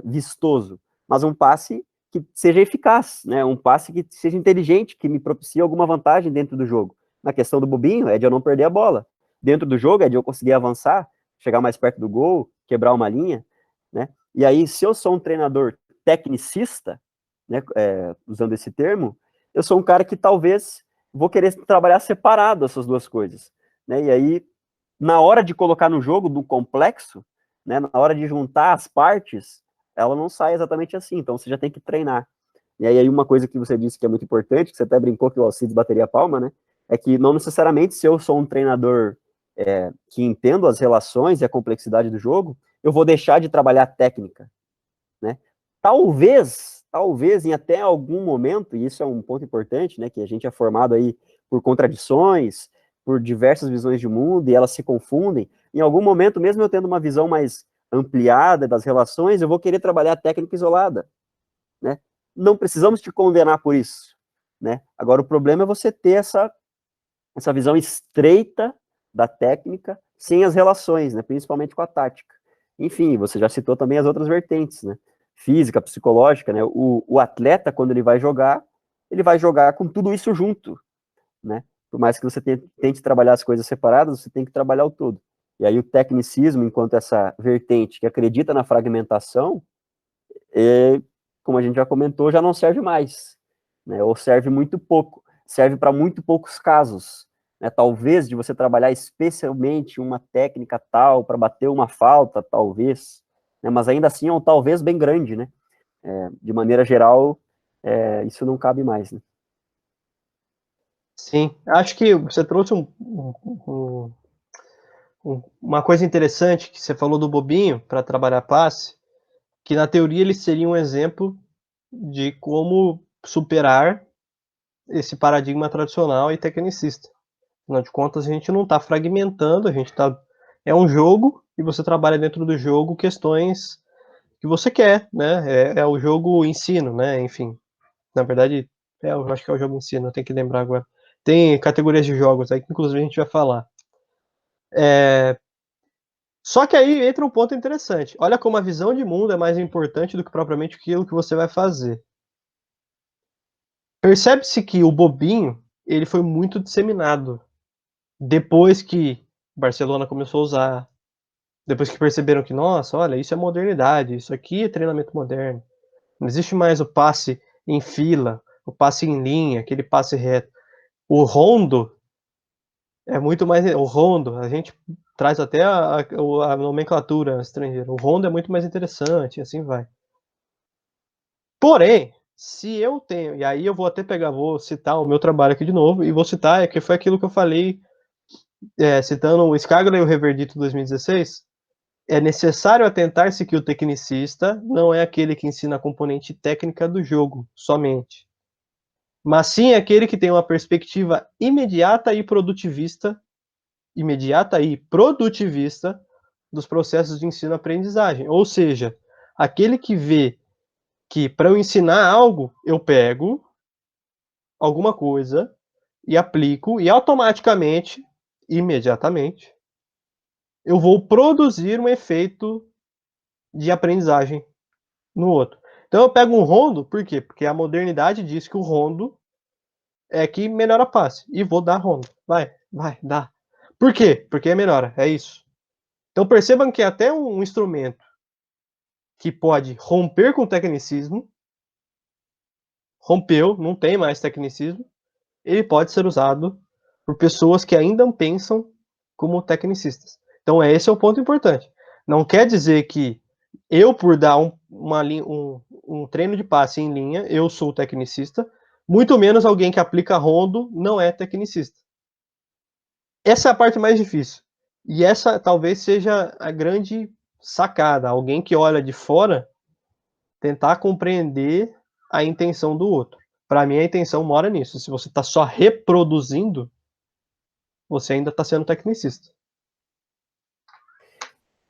vistoso, mas um passe que seja eficaz, né? Um passe que seja inteligente, que me propicie alguma vantagem dentro do jogo. Na questão do bobinho, é de eu não perder a bola. Dentro do jogo, é de eu conseguir avançar, chegar mais perto do gol, quebrar uma linha, né? E aí, se eu sou um treinador tecnicista, né, usando esse termo, eu sou um cara que talvez vou querer trabalhar separado essas duas coisas, né? E aí, na hora de colocar no jogo do complexo, né, na hora de juntar as partes, ela não sai exatamente assim, então você já tem que treinar. E aí uma coisa que você disse que é muito importante, que você até brincou que o Alcides bateria a palma, né, é que não necessariamente se eu sou um treinador que entendo as relações e a complexidade do jogo, eu vou deixar de trabalhar técnica, né. Talvez em até algum momento, e isso é um ponto importante, né, que a gente é formado aí por contradições, por diversas visões de mundo, e elas se confundem, em algum momento, mesmo eu tendo uma visão mais ampliada das relações, eu vou querer trabalhar a técnica isolada, né? Não precisamos te condenar por isso, né? Agora, o problema é você ter essa visão estreita da técnica sem as relações, né? Principalmente com a tática. Enfim, você já citou também as outras vertentes, né? Física, psicológica, né? O atleta, quando ele vai jogar com tudo isso junto, né? Por mais que você tente trabalhar as coisas separadas, você tem que trabalhar o todo. E aí o tecnicismo, enquanto essa vertente que acredita na fragmentação, como a gente já comentou, já não serve mais, né? Ou serve muito pouco, serve para muito poucos casos, né? Talvez de você trabalhar especialmente uma técnica tal para bater uma falta, talvez, né? Mas ainda assim é um talvez bem grande, né? De maneira geral, isso não cabe mais, né? Sim, acho que você trouxe uma coisa interessante, que você falou do bobinho para trabalhar passe, que na teoria ele seria um exemplo de como superar esse paradigma tradicional e tecnicista. Afinal de contas, a gente não está fragmentando, é um jogo e você trabalha dentro do jogo questões que você quer, né? É o jogo ensino, né? Enfim, na verdade, eu acho que é o jogo ensino, eu tenho que lembrar agora. Tem categorias de jogos aí que inclusive a gente vai falar. Só que aí entra um ponto interessante. Olha como a visão de mundo é mais importante do que propriamente aquilo que você vai fazer. Percebe-se que o bobinho, ele foi muito disseminado depois que o Barcelona começou a usar, depois que perceberam que, nossa, olha, isso é modernidade, isso aqui é treinamento moderno. Não existe mais o passe em fila, o passe em linha, aquele passe reto. O rondo é muito mais. O rondo, a gente traz até a nomenclatura estrangeira. O rondo é muito mais interessante, e assim vai. Porém, se eu tenho, e aí eu vou até vou citar o meu trabalho aqui de novo, e vou citar, que foi aquilo que eu falei, citando o Scaglia e o Reverdito 2016, é necessário atentar-se que o tecnicista não é aquele que ensina a componente técnica do jogo, somente, mas sim aquele que tem uma perspectiva imediata e produtivista dos processos de ensino-aprendizagem. Ou seja, aquele que vê que para eu ensinar algo, eu pego alguma coisa e aplico e automaticamente, imediatamente, eu vou produzir um efeito de aprendizagem no outro. Então eu pego um rondo, por quê? Porque a modernidade diz que o rondo é que melhora passe. E vou dar rondo. Vai, dá. Por quê? Porque melhora, é isso. Então percebam que até um instrumento que pode romper com o tecnicismo, rompeu, não tem mais tecnicismo, ele pode ser usado por pessoas que ainda pensam como tecnicistas. Então esse é o ponto importante. Não quer dizer que eu, por dar um treino de passe em linha, eu sou tecnicista, muito menos alguém que aplica rondo não é tecnicista. Essa é a parte mais difícil. E essa talvez seja a grande sacada. Alguém que olha de fora tentar compreender a intenção do outro. Para mim, a intenção mora nisso. Se você está só reproduzindo, você ainda está sendo tecnicista.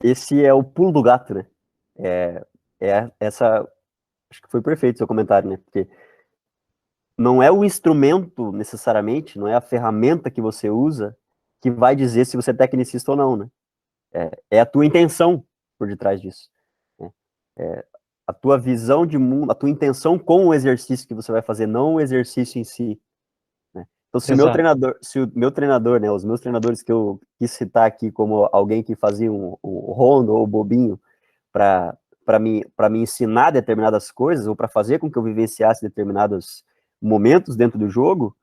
Esse é o pulo do gato, né? Essa. Acho que foi perfeito o seu comentário, né? Porque não é o instrumento necessariamente, não é a ferramenta que você usa que vai dizer se você é tecnicista ou não, né? É a tua intenção por detrás disso. Né? A tua visão de mundo, a tua intenção com o exercício que você vai fazer, não o exercício em si. Né? Então, se o meu treinador, né, os meus treinadores que eu quis citar aqui como alguém que fazia o rondo ou o bobinho para me ensinar determinadas coisas ou para fazer com que eu vivenciasse determinados momentos dentro do jogo,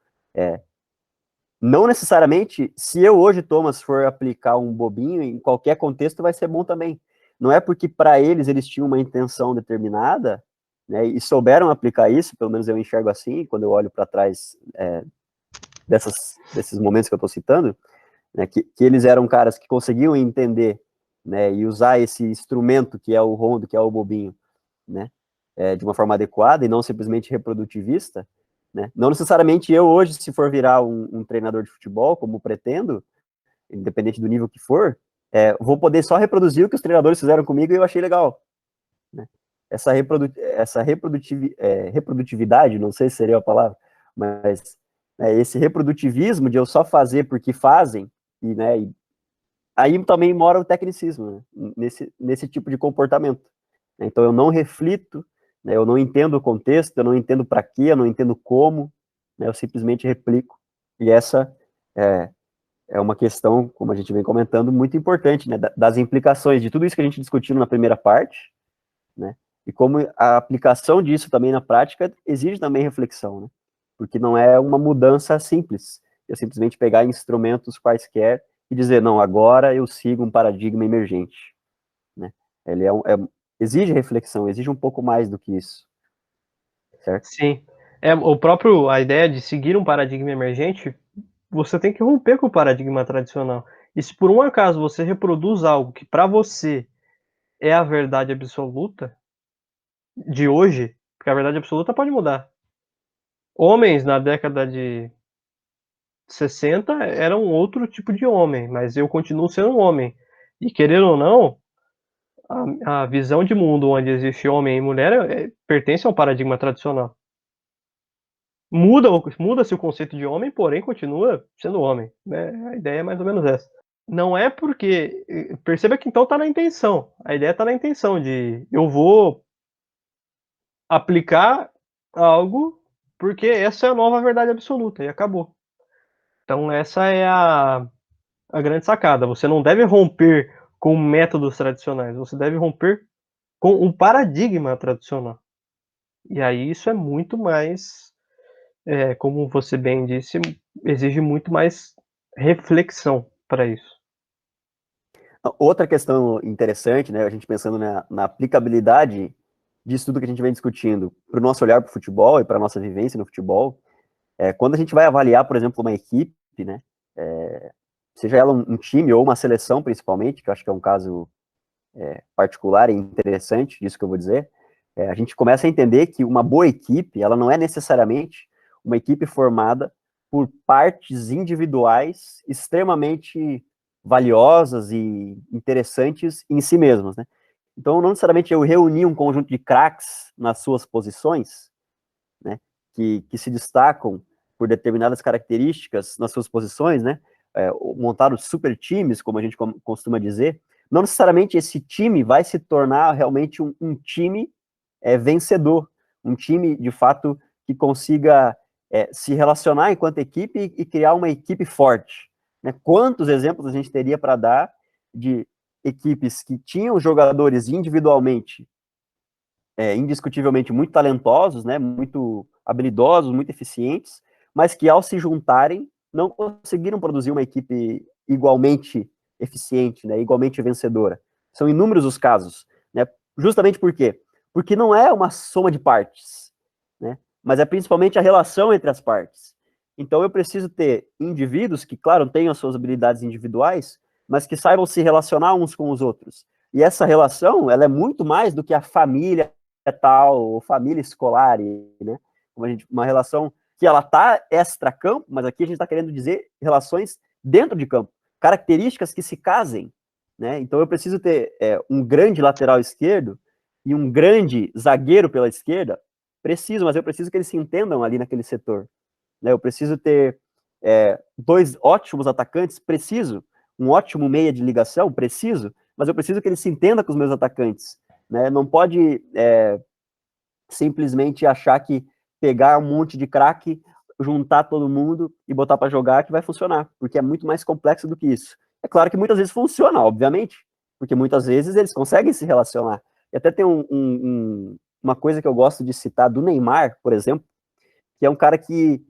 não necessariamente, se eu hoje, Thomas, for aplicar um bobinho, em qualquer contexto vai ser bom também. Não é porque para eles tinham uma intenção determinada, né, e souberam aplicar isso, pelo menos eu enxergo assim, quando eu olho para trás desses momentos que eu estou citando, né, que eles eram caras que conseguiam entender, né, e usar esse instrumento que é o rondo, que é o bobinho, né, de uma forma adequada e não simplesmente reprodutivista, né? Não necessariamente eu hoje, se for virar um treinador de futebol, como pretendo, independente do nível que for, vou poder só reproduzir o que os treinadores fizeram comigo e eu achei legal. Né? Essa reprodutividade, não sei se seria a palavra, mas esse reprodutivismo de eu só fazer porque fazem, e aí também mora o tecnicismo, né? nesse tipo de comportamento. Então eu não reflito, né? Eu não entendo o contexto, eu não entendo para quê, eu não entendo como, né? Eu simplesmente replico. E essa é uma questão, como a gente vem comentando, muito importante, né? Das implicações de tudo isso que a gente discutiu na primeira parte, né? E como a aplicação disso também na prática exige também reflexão, né? Porque não é uma mudança simples. Eu simplesmente pegar instrumentos quaisquer e dizer, não, agora eu sigo um paradigma emergente. Né? Ele exige reflexão, exige um pouco mais do que isso. Certo? Sim. A ideia de seguir um paradigma emergente, você tem que romper com o paradigma tradicional. E se por um acaso você reproduz algo que para você é a verdade absoluta de hoje, porque a verdade absoluta pode mudar. Homens na década de 60 eram outro tipo de homem, mas eu continuo sendo um homem. E querendo ou não, a visão de mundo onde existe homem e mulher pertence ao paradigma tradicional. Muda-se o conceito de homem, porém continua sendo homem. Né? A ideia é mais ou menos essa. Não é porque. Perceba que então está na intenção. A ideia está na intenção de eu vou aplicar algo porque essa é a nova verdade absoluta e acabou. Então essa é a grande sacada. Você não deve romper com métodos tradicionais, você deve romper com um paradigma tradicional. E aí isso é muito mais, como você bem disse, exige muito mais reflexão para isso. Outra questão interessante, né, a gente pensando na aplicabilidade disso tudo que a gente vem discutindo para o nosso olhar para o futebol e para a nossa vivência no futebol, quando a gente vai avaliar, por exemplo, uma equipe, né, seja ela um time ou uma seleção principalmente, que eu acho que é um caso particular e interessante disso que eu vou dizer, a gente começa a entender que uma boa equipe, ela não é necessariamente uma equipe formada por partes individuais extremamente valiosas e interessantes em si mesmas, né? Então, não necessariamente eu reunir um conjunto de craques nas suas posições, né, que se destacam por determinadas características nas suas posições, né, montar os super times, como a gente costuma dizer, não necessariamente esse time vai se tornar realmente um time vencedor, um time, de fato, que consiga se relacionar enquanto equipe e criar uma equipe forte. Né? Quantos exemplos a gente teria para dar de equipes que tinham jogadores individualmente indiscutivelmente muito talentosos, né, muito habilidosos, muito eficientes, mas que ao se juntarem não conseguiram produzir uma equipe igualmente eficiente, né, igualmente vencedora. São inúmeros os casos, né? Justamente por quê? Porque não é uma soma de partes, né? Mas é principalmente a relação entre as partes. Então eu preciso ter indivíduos que, claro, tenham as suas habilidades individuais, mas que saibam se relacionar uns com os outros. E essa relação, ela é muito mais do que a família tal, família escolar, né? Uma relação que ela tá extra-campo, mas aqui a gente está querendo dizer relações dentro de campo, características que se casem, né? Então eu preciso ter um grande lateral esquerdo e um grande zagueiro pela esquerda, preciso, mas eu preciso que eles se entendam ali naquele setor, né? Eu preciso ter dois ótimos atacantes, preciso, um ótimo meia de ligação, preciso, mas eu preciso que ele se entenda com os meus atacantes, né? Não pode simplesmente achar que pegar um monte de craque, juntar todo mundo e botar para jogar que vai funcionar, porque é muito mais complexo do que isso. É claro que muitas vezes funciona, obviamente, porque muitas vezes eles conseguem se relacionar. E até tem uma coisa que eu gosto de citar do Neymar, por exemplo, que é um cara que,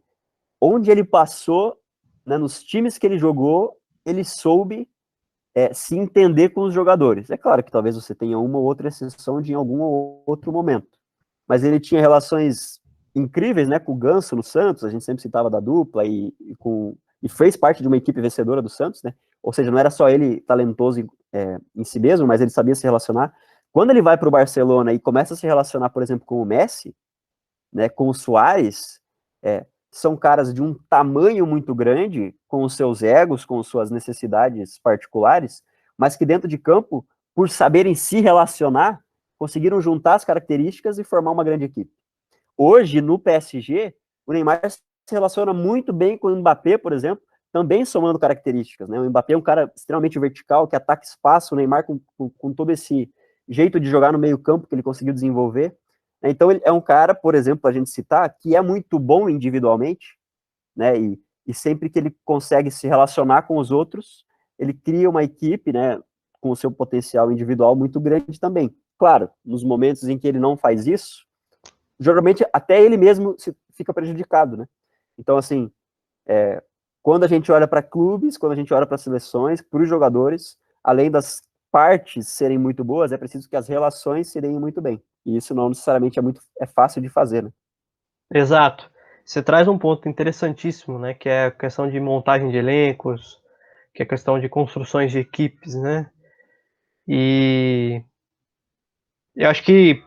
onde ele passou, né, nos times que ele jogou, ele soube se entender com os jogadores. É claro que talvez você tenha uma ou outra exceção de em algum ou outro momento, mas ele tinha relações incríveis, né, com o Ganso no Santos, a gente sempre citava da dupla, e fez parte de uma equipe vencedora do Santos, né, ou seja, não era só ele talentoso em si mesmo, mas ele sabia se relacionar. Quando ele vai para o Barcelona e começa a se relacionar, por exemplo, com o Messi, né, com o Suárez, são caras de um tamanho muito grande, com os seus egos, com suas necessidades particulares, mas que dentro de campo, por saberem se relacionar, conseguiram juntar as características e formar uma grande equipe. Hoje, no PSG, o Neymar se relaciona muito bem com o Mbappé, por exemplo, também somando características, né? O Mbappé é um cara extremamente vertical, que ataca espaço, o Neymar com todo esse jeito de jogar no meio campo que ele conseguiu desenvolver. Então, ele é um cara, por exemplo, a gente citar, que é muito bom individualmente, né? E sempre que ele consegue se relacionar com os outros, ele cria uma equipe, né, com o seu potencial individual muito grande também. Claro, nos momentos em que ele não faz isso, geralmente até ele mesmo fica prejudicado, né? Então, assim, quando a gente olha para clubes, quando a gente olha para seleções, para os jogadores, além das partes serem muito boas, é preciso que as relações se deem muito bem. E isso não necessariamente é fácil de fazer, né? Exato. Você traz um ponto interessantíssimo, né, que é a questão de montagem de elencos, que é a questão de construções de equipes, né? E eu acho que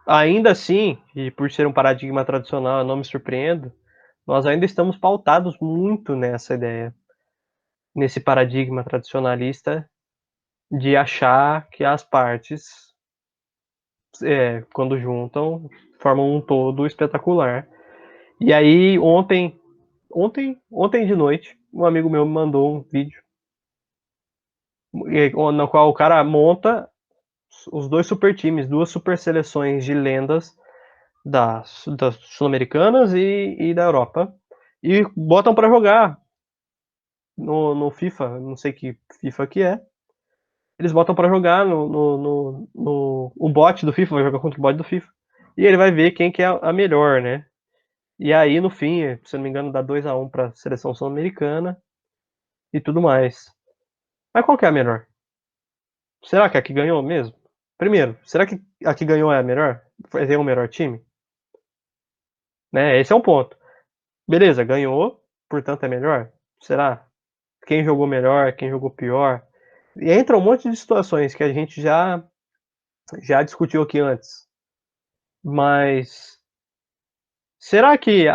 ainda assim, e por ser um paradigma tradicional, eu não me surpreendo, nós ainda estamos pautados muito nessa ideia, nesse paradigma tradicionalista de achar que as partes, quando juntam, formam um todo espetacular. E aí, ontem de noite, um amigo meu me mandou um vídeo no qual o cara monta os dois super times, duas super seleções de lendas das sul-americanas e da Europa, e botam para jogar no FIFA, não sei que FIFA que é. Eles botam para jogar no o bot do FIFA, vai jogar contra o bot do FIFA. E ele vai ver quem que é a melhor, né? E aí, no fim, se eu não me engano, dá 2-1 para a seleção sul-americana e tudo mais. Mas qual que é a melhor? Será que a que ganhou mesmo? Primeiro, será que a que ganhou é a melhor? Tem o melhor time? Né? Esse é um ponto. Beleza, ganhou, portanto é melhor? Será? Quem jogou melhor, quem jogou pior? E entra um monte de situações que a gente já discutiu aqui antes. Mas será que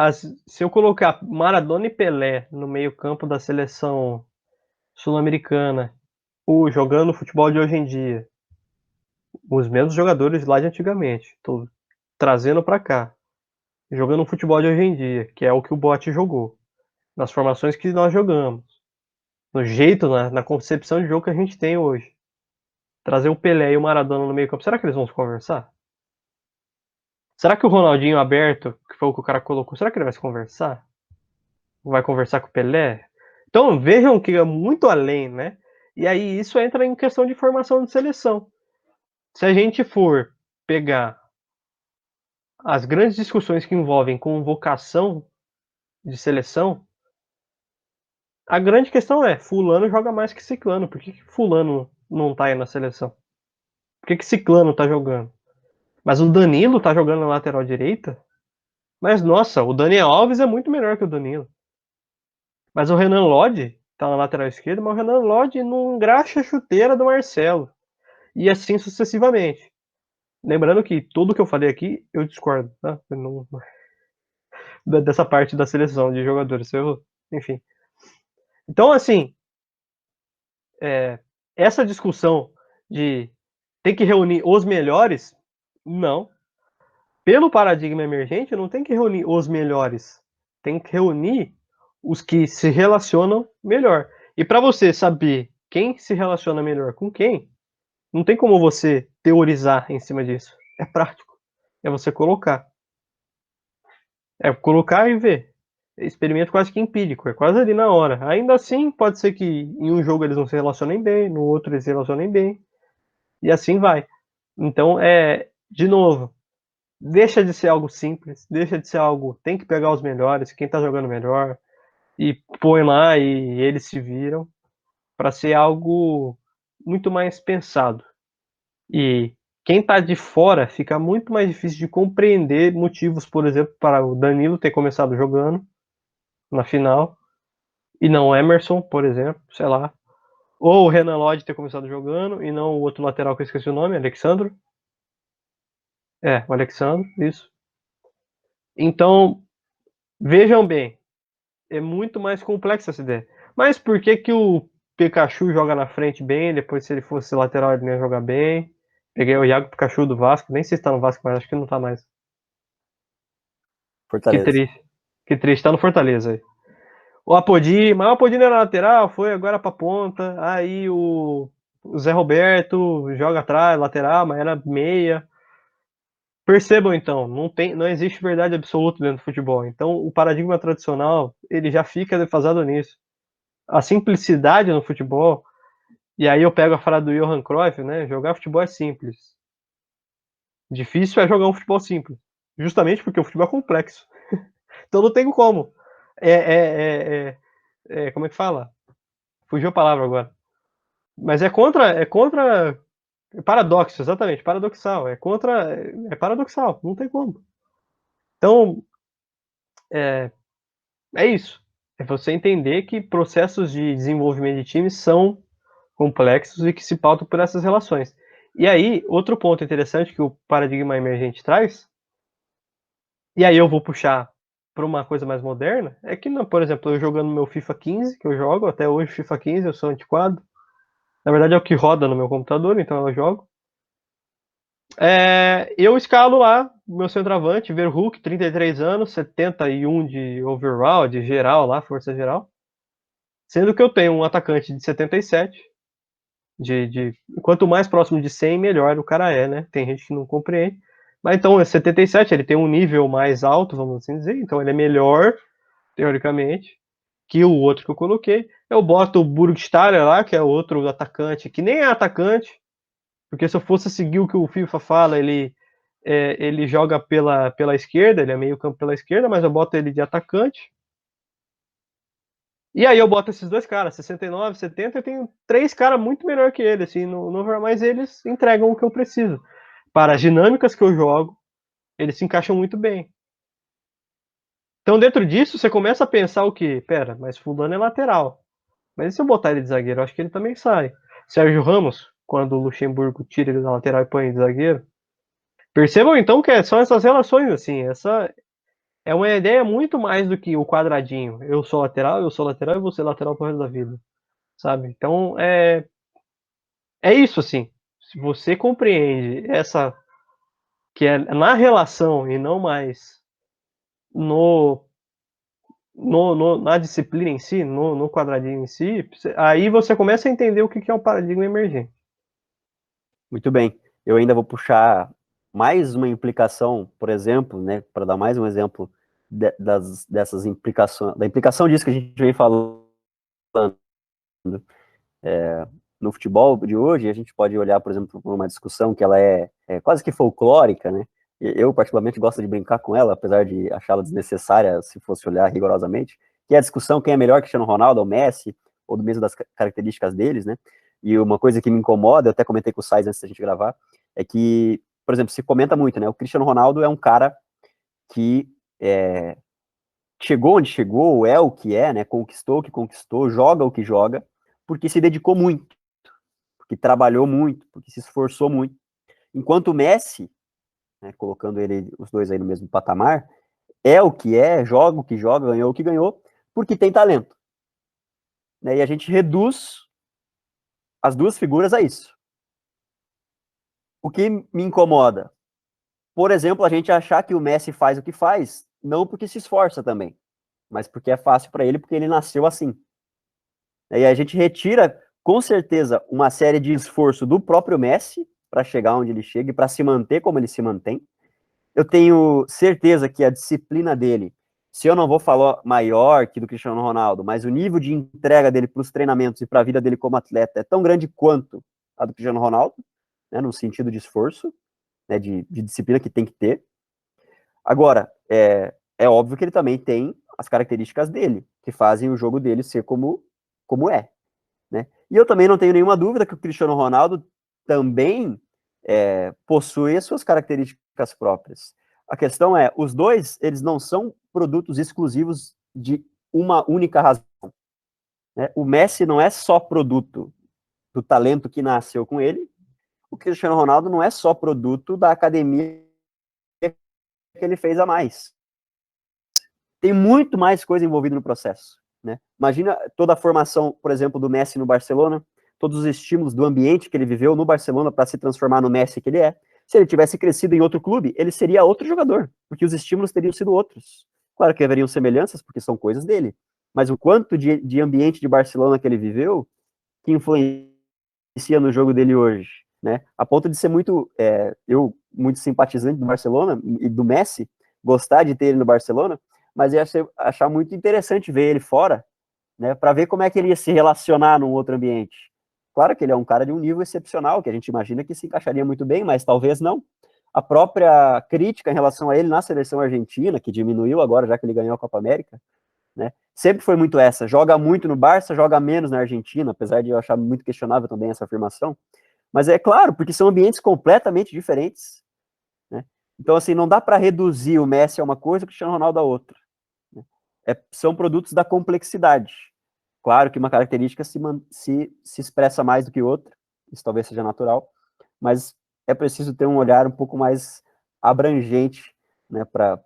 se eu colocar Maradona e Pelé no meio-campo da seleção sul-americana, ou jogando o futebol de hoje em dia, os mesmos jogadores lá de antigamente, tô trazendo para cá, jogando o futebol de hoje em dia, que é o que o Bote jogou, nas formações que nós jogamos, no jeito, na concepção de jogo que a gente tem hoje. Trazer o Pelé e o Maradona no meio-campo, será que eles vão conversar? Será que o Ronaldinho aberto, que foi o que o cara colocou, será que ele vai se conversar? Vai conversar com o Pelé? Então vejam que é muito além, né? E aí isso entra em questão de formação de seleção. Se a gente for pegar as grandes discussões que envolvem convocação de seleção, a grande questão é, fulano joga mais que ciclano, por que fulano não tá aí na seleção? Por que ciclano tá jogando? Mas o Danilo tá jogando na lateral direita? Mas nossa, o Daniel Alves é muito melhor que o Danilo. Mas o Renan Lodge tá na lateral esquerda, mas o Renan Lodge não engraxa a chuteira do Marcelo. E assim sucessivamente. Lembrando que tudo que eu falei aqui, eu discordo, tá? Eu não, dessa parte da seleção de jogadores. Enfim. Então, assim, essa discussão de ter que reunir os melhores, não. Pelo paradigma emergente, não tem que reunir os melhores. Tem que reunir os que se relacionam melhor. E para você saber quem se relaciona melhor com quem, não tem como você teorizar em cima disso. É prático. É você colocar. É colocar e ver. Experimento quase que empírico, é quase ali na hora. Ainda assim, pode ser que em um jogo eles não se relacionem bem, no outro eles se relacionem bem, e assim vai. Então, de novo, deixa de ser algo simples, deixa de ser algo, tem que pegar os melhores, quem tá jogando melhor, e põe lá e eles se viram, para ser algo muito mais pensado. E quem tá de fora fica muito mais difícil de compreender motivos, por exemplo, para o Danilo ter começado jogando na final, e não o Emerson, por exemplo, sei lá. Ou o Renan Lodge ter começado jogando, e não o outro lateral que eu esqueci o nome, Alexandro. O Alexandro, isso. Então, vejam bem, é muito mais complexa essa ideia. Mas por que que o Pikachu joga na frente bem, depois se ele fosse lateral ele não ia jogar bem? Peguei o Iago Pikachu do Vasco, nem sei se tá no Vasco, mas acho que não tá mais. Fortaleza. Que triste. Que triste, tá no Fortaleza aí. O Apodi, mas o Apodi não era lateral, foi agora pra ponta. Aí o Zé Roberto joga atrás, lateral, mas era meia. Percebam então, não existe verdade absoluta dentro do futebol. Então o paradigma tradicional, ele já fica defasado nisso. A simplicidade no futebol, e aí eu pego a frase do Johan Cruyff, né? Jogar futebol é simples. Difícil é jogar um futebol simples. Justamente porque o futebol é complexo. Então não tem como. Como é que fala? Fugiu a palavra agora. Mas é paradoxo, exatamente, paradoxal. É paradoxal, não tem como. Então, é isso. É você entender que processos de desenvolvimento de times são complexos e que se pautam por essas relações. E aí, outro ponto interessante que o paradigma emergente traz, e aí eu vou puxar para uma coisa mais moderna, é que, por exemplo, eu jogando meu FIFA 15, que eu jogo até hoje, FIFA 15, eu sou antiquado. Na verdade é o que roda no meu computador, então eu jogo. Eu escalo lá meu centroavante, Verhoek, 33 anos, 71 de overall, de geral lá, força geral. Sendo que eu tenho um atacante de 77. Quanto mais próximo de 100, melhor o cara é, né? Tem gente que não compreende. Mas então, 77, ele tem um nível mais alto, vamos assim dizer. Então ele é melhor, teoricamente, que o outro que eu coloquei. Eu boto o Burgstaller lá, que é outro atacante, que nem é atacante. Porque se eu fosse seguir o que o FIFA fala, ele joga pela esquerda, ele é meio campo pela esquerda, mas eu boto ele de atacante. E aí eu boto esses dois caras, 69, 70, eu tenho 3 caras muito melhor que ele, assim, mas eles entregam o que eu preciso. Para as dinâmicas que eu jogo, eles se encaixam muito bem. Então, dentro disso, você começa a pensar o quê? Pera, mas fulano é lateral. Mas e se eu botar ele de zagueiro? Eu acho que ele também sai. Sérgio Ramos, quando o Luxemburgo tira ele da lateral e põe ele de zagueiro. Percebam, então, que são essas relações, assim. Essa é uma ideia muito mais do que o quadradinho. Eu sou lateral e você lateral pro resto da vida. Sabe? Então, é isso, assim. Se você compreende essa... que é na relação e não mais no na disciplina em si, no quadradinho em si, aí você começa a entender o que é o paradigma emergente. Muito bem. Eu ainda vou puxar mais uma implicação, por exemplo, né, para dar mais um exemplo dessas implicações, da implicação disso que a gente vem falando no futebol de hoje. A gente pode olhar, por exemplo, para uma discussão que ela é quase que folclórica, né? Eu, particularmente, gosto de brincar com ela, apesar de achá-la desnecessária se fosse olhar rigorosamente, que é a discussão quem é melhor, Cristiano Ronaldo ou Messi, ou do mesmo das características deles, né? E uma coisa que me incomoda, eu até comentei com o Sainz antes da gente gravar, é que, por exemplo, se comenta muito, né? O Cristiano Ronaldo é um cara que chegou onde chegou, é o que é, né? Conquistou o que conquistou, joga o que joga, porque se dedicou muito, porque trabalhou muito, porque se esforçou muito. Enquanto o Messi, né, colocando os dois aí no mesmo patamar, é o que é, joga o que joga, ganhou o que ganhou, porque tem talento. Né? E a gente reduz as duas figuras a isso. O que me incomoda, por exemplo, a gente achar que o Messi faz o que faz, não porque se esforça também, mas porque é fácil para ele, porque ele nasceu assim. E a gente retira, com certeza, uma série de esforço do próprio Messi para chegar onde ele chega e para se manter como ele se mantém. Eu tenho certeza que a disciplina dele, se eu não vou falar maior que do Cristiano Ronaldo, mas o nível de entrega dele para os treinamentos e para a vida dele como atleta é tão grande quanto a do Cristiano Ronaldo, né, no sentido de esforço, né, de disciplina que tem que ter. Agora, é óbvio que ele também tem as características dele, que fazem o jogo dele ser como é. Né? E eu também não tenho nenhuma dúvida que o Cristiano Ronaldo também possui as suas características próprias. A questão é, os dois, eles não são produtos exclusivos de uma única razão. Né? O Messi não é só produto do talento que nasceu com ele, o Cristiano Ronaldo não é só produto da academia que ele fez a mais. Tem muito mais coisa envolvida no processo. Né? Imagina toda a formação, por exemplo, do Messi no Barcelona, todos os estímulos do ambiente que ele viveu no Barcelona para se transformar no Messi que ele é. Se ele tivesse crescido em outro clube, ele seria outro jogador, porque os estímulos teriam sido outros. Claro que haveriam semelhanças, porque são coisas dele, mas o quanto de ambiente de Barcelona que ele viveu, que influencia no jogo dele hoje, né? A ponto de ser muito muito simpatizante do Barcelona e do Messi, gostar de ter ele no Barcelona, mas ia achar muito interessante ver ele fora, né, para ver como é que ele ia se relacionar num outro ambiente. Claro que ele é um cara de um nível excepcional, que a gente imagina que se encaixaria muito bem, mas talvez não. A própria crítica em relação a ele na seleção argentina, que diminuiu agora, já que ele ganhou a Copa América, né, sempre foi muito essa. Joga muito no Barça, joga menos na Argentina, apesar de eu achar muito questionável também essa afirmação. Mas é claro, porque são ambientes completamente diferentes. Né? Então, assim, não dá para reduzir o Messi a uma coisa e o Cristiano Ronaldo a outra. São produtos da complexidade. Claro que uma característica se expressa mais do que outra, isso talvez seja natural, mas é preciso ter um olhar um pouco mais abrangente, né, para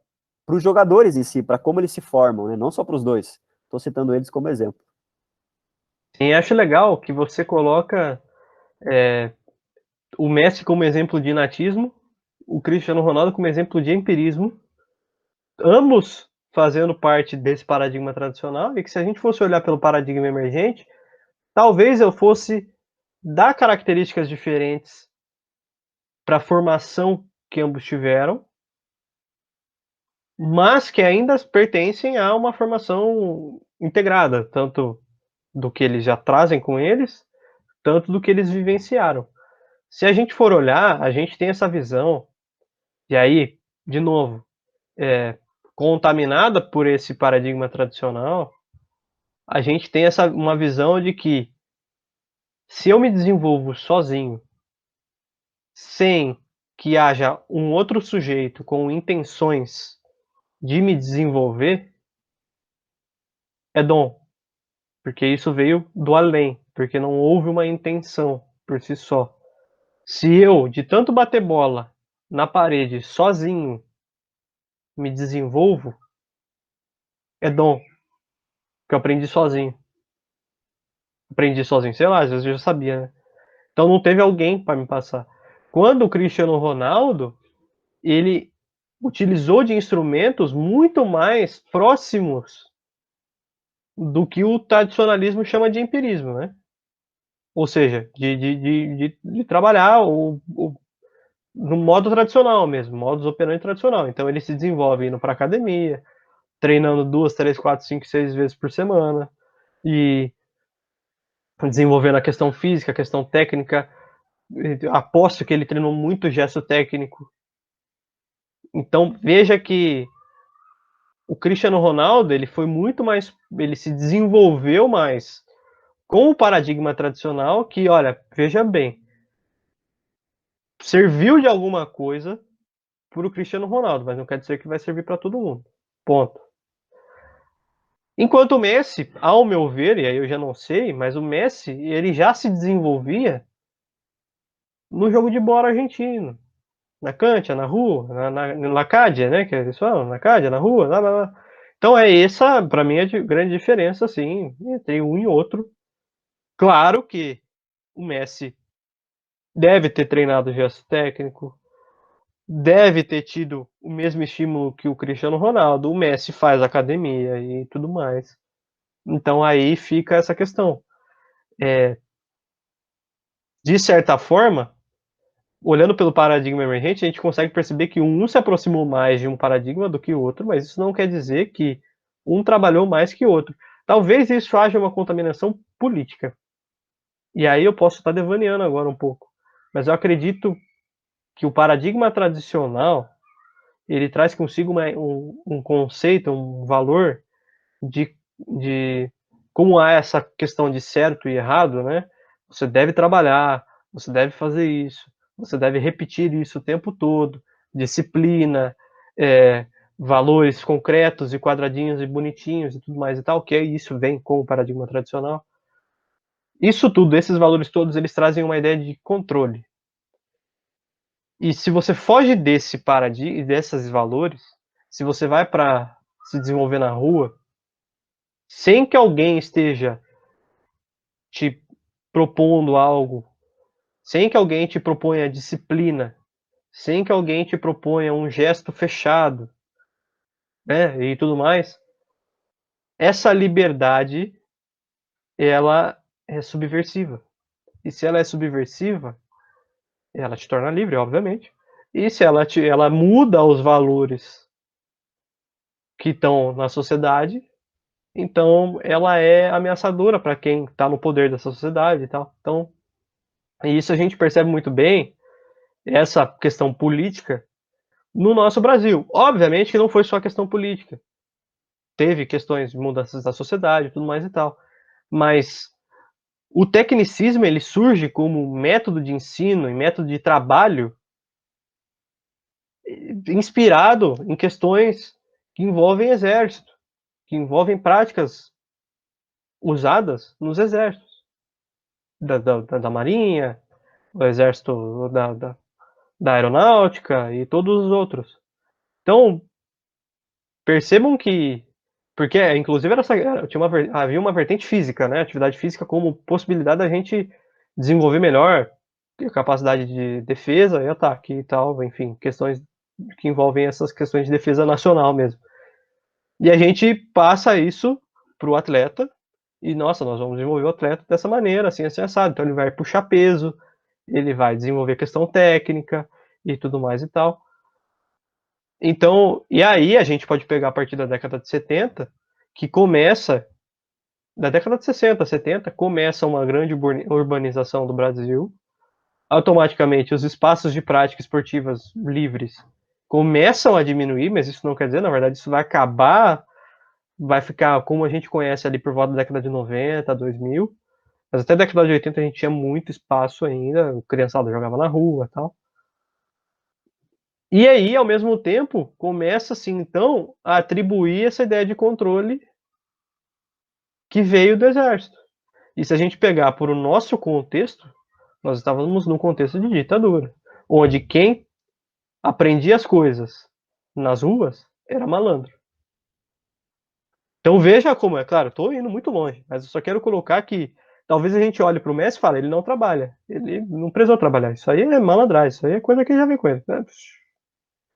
os jogadores em si, para como eles se formam, né, não só para os dois. Estou citando eles como exemplo. Sim, acho legal que você coloca o Messi como exemplo de natismo, o Cristiano Ronaldo como exemplo de empirismo, ambos fazendo parte desse paradigma tradicional, e que se a gente fosse olhar pelo paradigma emergente, talvez eu fosse dar características diferentes para a formação que ambos tiveram, mas que ainda pertencem a uma formação integrada, tanto do que eles já trazem com eles, tanto do que eles vivenciaram. Se a gente for olhar, a gente tem essa visão, e aí, de novo, contaminada por esse paradigma tradicional, a gente tem uma visão de que se eu me desenvolvo sozinho, sem que haja um outro sujeito com intenções de me desenvolver, é dom. Porque isso veio do além, porque não houve uma intenção por si só. Se eu, de tanto bater bola na parede sozinho, me desenvolvo, é dom, que eu aprendi sozinho. Aprendi sozinho, sei lá, às vezes eu já sabia, né? Então não teve alguém para me passar. Quando o Cristiano Ronaldo, ele utilizou de instrumentos muito mais próximos do que o tradicionalismo chama de empirismo, né? Ou seja, de trabalhar no modo tradicional mesmo, modus operandi tradicional. Então ele se desenvolve indo para academia, treinando 2, 3, 4, 5, 6 vezes por semana e desenvolvendo a questão física, a questão técnica. Aposto que ele treinou muito gesto técnico. Então veja que o Cristiano Ronaldo, ele foi muito mais, ele se desenvolveu mais com o paradigma tradicional que, olha, veja bem, serviu de alguma coisa para o Cristiano Ronaldo, mas não quer dizer que vai servir para todo mundo. Ponto. Enquanto o Messi, ao meu ver, e aí eu já não sei, mas o Messi, ele já se desenvolvia no jogo de bola argentino. Na cancha, na rua, na cádia, né, que eles falam, na cádia, na rua, lá, lá, lá. Então é essa, para mim, a grande diferença, assim, entre um e outro. Claro que o Messi deve ter treinado gesto técnico, deve ter tido o mesmo estímulo que o Cristiano Ronaldo. O Messi faz academia e tudo mais. Então aí fica essa questão. De certa forma, olhando pelo paradigma emergente, a gente consegue perceber que um se aproximou mais de um paradigma do que o outro, mas isso não quer dizer que um trabalhou mais que o outro. Talvez isso haja uma contaminação política. E aí eu posso estar devaneando agora um pouco. Mas eu acredito que o paradigma tradicional, ele traz consigo um conceito, um valor de como há essa questão de certo e errado, né? Você deve trabalhar, você deve fazer isso, você deve repetir isso o tempo todo, disciplina, valores concretos e quadradinhos e bonitinhos e tudo mais e tal, que isso vem com o paradigma tradicional. Isso tudo, esses valores todos, eles trazem uma ideia de controle. E se você foge desse paradigma, desses valores, se você vai para se desenvolver na rua, sem que alguém esteja te propondo algo, sem que alguém te proponha disciplina, sem que alguém te proponha um gesto fechado, né, e tudo mais, essa liberdade, ela é subversiva. E se ela é subversiva, ela te torna livre, obviamente. E se ela muda os valores que estão na sociedade, então ela é ameaçadora para quem está no poder dessa sociedade e tal. Então, isso a gente percebe muito bem, essa questão política, no nosso Brasil. Obviamente que não foi só questão política. Teve questões de mudanças da sociedade e tudo mais e tal. Mas o tecnicismo, ele surge como método de ensino e método de trabalho inspirado em questões que envolvem exército, que envolvem práticas usadas nos exércitos, da Marinha, do Exército da Aeronáutica e todos os outros. Então, percebam que, porque inclusive havia uma vertente física, né? Atividade física como possibilidade da gente desenvolver melhor a capacidade de defesa e ataque e tal, enfim, questões que envolvem essas questões de defesa nacional mesmo. E a gente passa isso para o atleta e, nossa, nós vamos desenvolver o atleta dessa maneira, assim, assado. Então ele vai puxar peso, ele vai desenvolver questão técnica e tudo mais e tal. Então, e aí a gente pode pegar a partir da década de 70, que começa, da década de 60, 70, começa uma grande urbanização do Brasil. Automaticamente, os espaços de prática esportivas livres começam a diminuir, mas isso não quer dizer, na verdade, isso vai acabar vai ficar como a gente conhece ali por volta da década de 90, 2000, mas até a década de 80 a gente tinha muito espaço ainda, o criançada jogava na rua e tal. E aí, ao mesmo tempo, começa assim, então, a atribuir essa ideia de controle que veio do exército. E se a gente pegar por o nosso contexto, nós estávamos num contexto de ditadura, onde quem aprendia as coisas nas ruas era malandro. Então veja como é, claro, estou indo muito longe, mas eu só quero colocar que talvez a gente olhe para o Messi e fale, ele não trabalha, ele não precisou trabalhar, isso aí é malandragem, isso aí é coisa que já vem com ele. Né?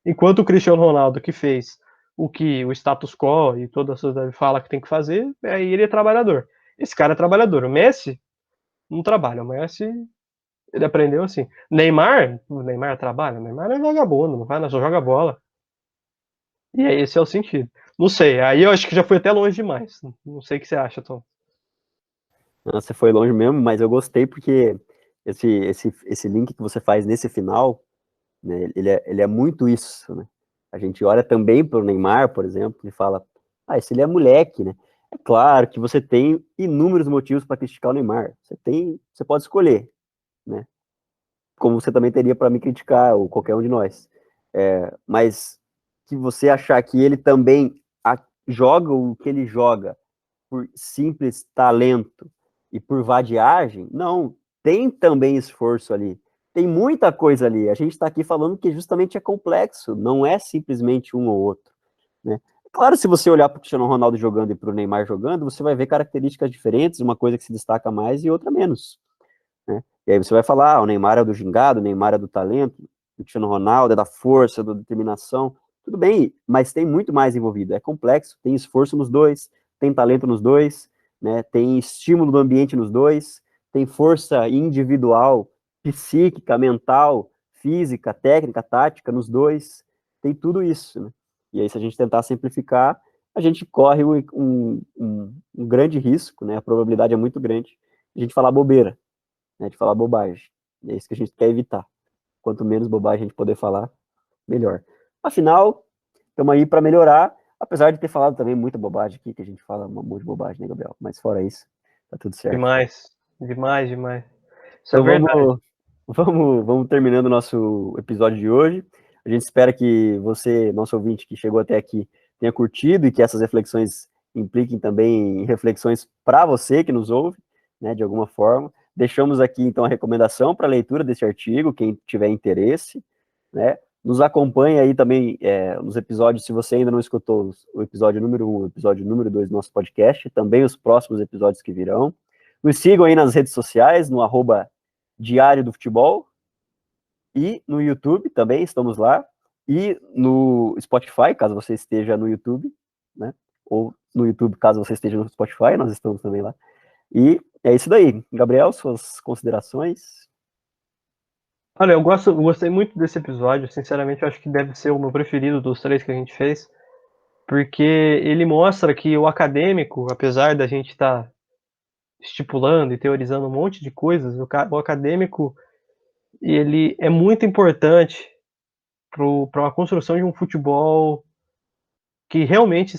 Enquanto o Cristiano Ronaldo, que fez o que o status quo e toda a sociedade fala que tem que fazer, aí ele é trabalhador. Esse cara é trabalhador. O Messi não trabalha, o Messi ele aprendeu assim. O Neymar trabalha, o Neymar é vagabundo, não vai, só joga bola. E aí esse é o sentido. Não sei, aí eu acho que já foi até longe demais. Não sei o que você acha, Tom. Você foi longe mesmo, mas eu gostei porque esse link que você faz nesse final, né, ele é muito isso, né? A gente olha também para o Neymar, por exemplo, e fala, esse ele é moleque, né? É claro que você tem inúmeros motivos para criticar o Neymar. Você pode escolher, né? Como você também teria para me criticar, ou qualquer um de nós. Mas que você achar que ele também joga o que ele joga por simples talento e por vadiagem, não. Tem também esforço ali. Tem muita coisa ali. A gente está aqui falando que justamente é complexo, não é simplesmente um ou outro, né? Claro, se você olhar para o Cristiano Ronaldo jogando e para o Neymar jogando, você vai ver características diferentes, uma coisa que se destaca mais e outra menos, né? E aí você vai falar, o Neymar é do gingado, o Neymar é do talento, o Cristiano Ronaldo é da força, da determinação. Tudo bem, mas tem muito mais envolvido. É complexo, tem esforço nos dois, tem talento nos dois, né? Tem estímulo do ambiente nos dois, tem força individual, psíquica, mental, física, técnica, tática nos dois. Tem tudo isso, né? E aí, se a gente tentar simplificar, a gente corre um grande risco, né? A probabilidade é muito grande de a gente falar bobeira, né? De falar bobagem. E é isso que a gente quer evitar. Quanto menos bobagem a gente poder falar, melhor. Afinal, estamos aí para melhorar, apesar de ter falado também muita bobagem aqui, que a gente fala um monte de bobagem, né, Gabriel? Mas fora isso, tá tudo certo. Demais, demais, demais. Isso Então é verdade. vamos terminando o nosso episódio de hoje. A gente espera que você, nosso ouvinte que chegou até aqui, tenha curtido e que essas reflexões impliquem também em reflexões para você que nos ouve, né, de alguma forma. Deixamos aqui, então, a recomendação para a leitura desse artigo, quem tiver interesse, né? Nos acompanhe aí também nos episódios, se você ainda não escutou o episódio número 1, o episódio número 2 do nosso podcast, também os próximos episódios que virão. Nos sigam aí nas redes sociais, no @Diário do Futebol, e no YouTube também, estamos lá, e no Spotify, caso você esteja no YouTube, né? Ou no YouTube, caso você esteja no Spotify, nós estamos também lá. E é isso daí. Gabriel, suas considerações? Olha, eu gostei muito desse episódio. Sinceramente, eu acho que deve ser o meu preferido dos 3 que a gente fez, porque ele mostra que o acadêmico, apesar da gente estar estipulando e teorizando um monte de coisas, o acadêmico ele é muito importante para uma construção de um futebol que realmente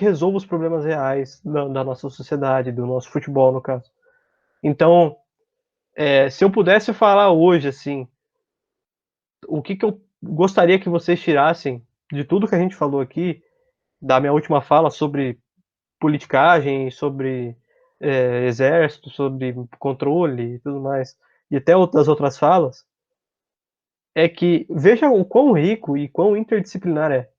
resolva os problemas reais da nossa sociedade, do nosso futebol, no caso. Então, se eu pudesse falar hoje, assim, o que eu gostaria que vocês tirassem de tudo que a gente falou aqui, da minha última fala sobre politicagem, sobre exército, sobre controle e tudo mais, e até outras falas, é que veja o quão rico e quão interdisciplinar é.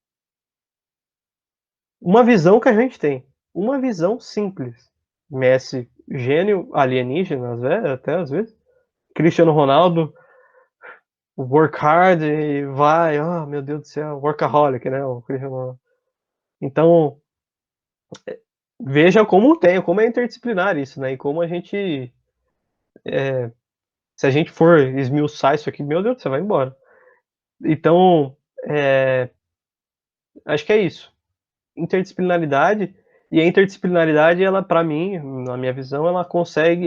Uma visão que a gente tem, uma visão simples. Messi, gênio, alienígena, até às vezes. Cristiano Ronaldo, work hard e vai, meu Deus do céu, workaholic, né? O Cristiano Ronaldo. Então, veja como é interdisciplinar isso, né? E como a gente, se a gente for esmiuçar isso aqui, meu Deus, você vai embora. Então, acho que é isso. Interdisciplinaridade, e a interdisciplinaridade, ela, para mim, na minha visão, ela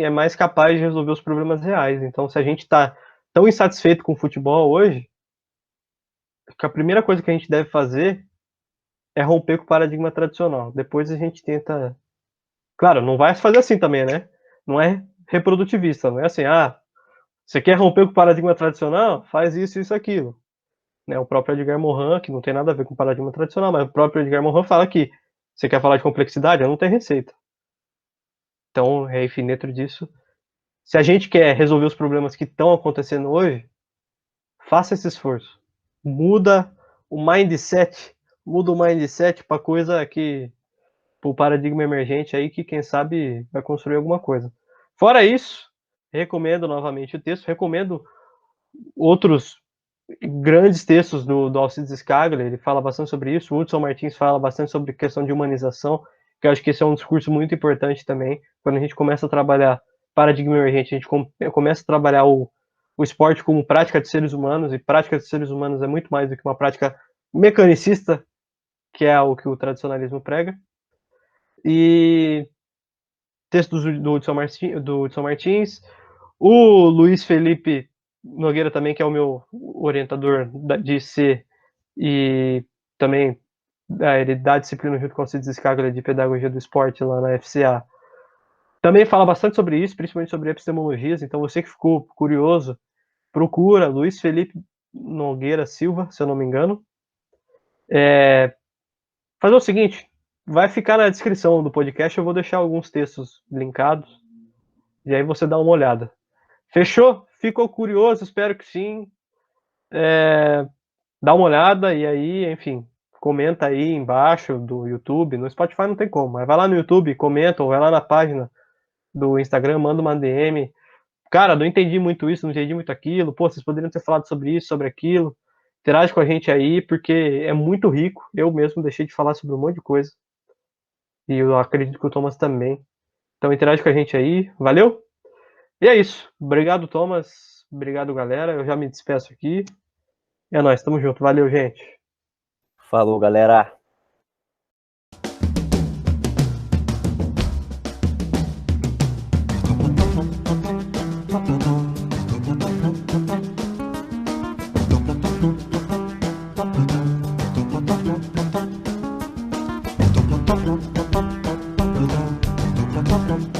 é mais capaz de resolver os problemas reais. Então, se a gente está tão insatisfeito com o futebol hoje, a primeira coisa que a gente deve fazer é romper com o paradigma tradicional. Depois a gente tenta... Claro, não vai fazer assim também, né? Não é reprodutivista, não é assim, você quer romper com o paradigma tradicional? Faz isso, isso, aquilo. Né? O próprio Edgar Morin, que não tem nada a ver com o paradigma tradicional, mas o próprio Edgar Morin fala que você quer falar de complexidade? Não tem receita. Então, enfim, dentro disso, se a gente quer resolver os problemas que estão acontecendo hoje, faça esse esforço. Muda o mindset para coisa que, para o paradigma emergente aí, que quem sabe vai construir alguma coisa. Fora isso, recomendo novamente o texto, recomendo outros grandes textos do Alcides Scaglia, ele fala bastante sobre isso, o Hudson Martins fala bastante sobre questão de humanização, que eu acho que esse é um discurso muito importante também, quando a gente começa a trabalhar paradigma emergente, a gente começa a trabalhar o esporte como prática de seres humanos, e prática de seres humanos é muito mais do que uma prática mecanicista, que é o que o tradicionalismo prega. E textos do Hudson Martins, o Luiz Felipe Nogueira também, que é o meu orientador de IC, e também ele dá disciplina junto com o Alcides Scaglia de Pedagogia do Esporte lá na FCA. Também fala bastante sobre isso, principalmente sobre epistemologias, então você que ficou curioso, procura Luiz Felipe Nogueira Silva, se eu não me engano. Fazer o seguinte, vai ficar na descrição do podcast, eu vou deixar alguns textos linkados, e aí você dá uma olhada. Fechou? Ficou curioso? Espero que sim. Dá uma olhada e aí, enfim, comenta aí embaixo do YouTube. No Spotify não tem como, mas vai lá no YouTube, comenta, ou vai lá na página do Instagram, manda uma DM. Cara, não entendi muito isso, não entendi muito aquilo. Pô, vocês poderiam ter falado sobre isso, sobre aquilo. Interage com a gente aí, porque é muito rico. Eu mesmo deixei de falar sobre um monte de coisa. E eu acredito que o Thomas também. Então interage com a gente aí. Valeu? E é isso. Obrigado, Thomas. Obrigado, galera. Eu já me despeço aqui. É nóis, tamo junto. Valeu, gente. Falou, galera. Thank you.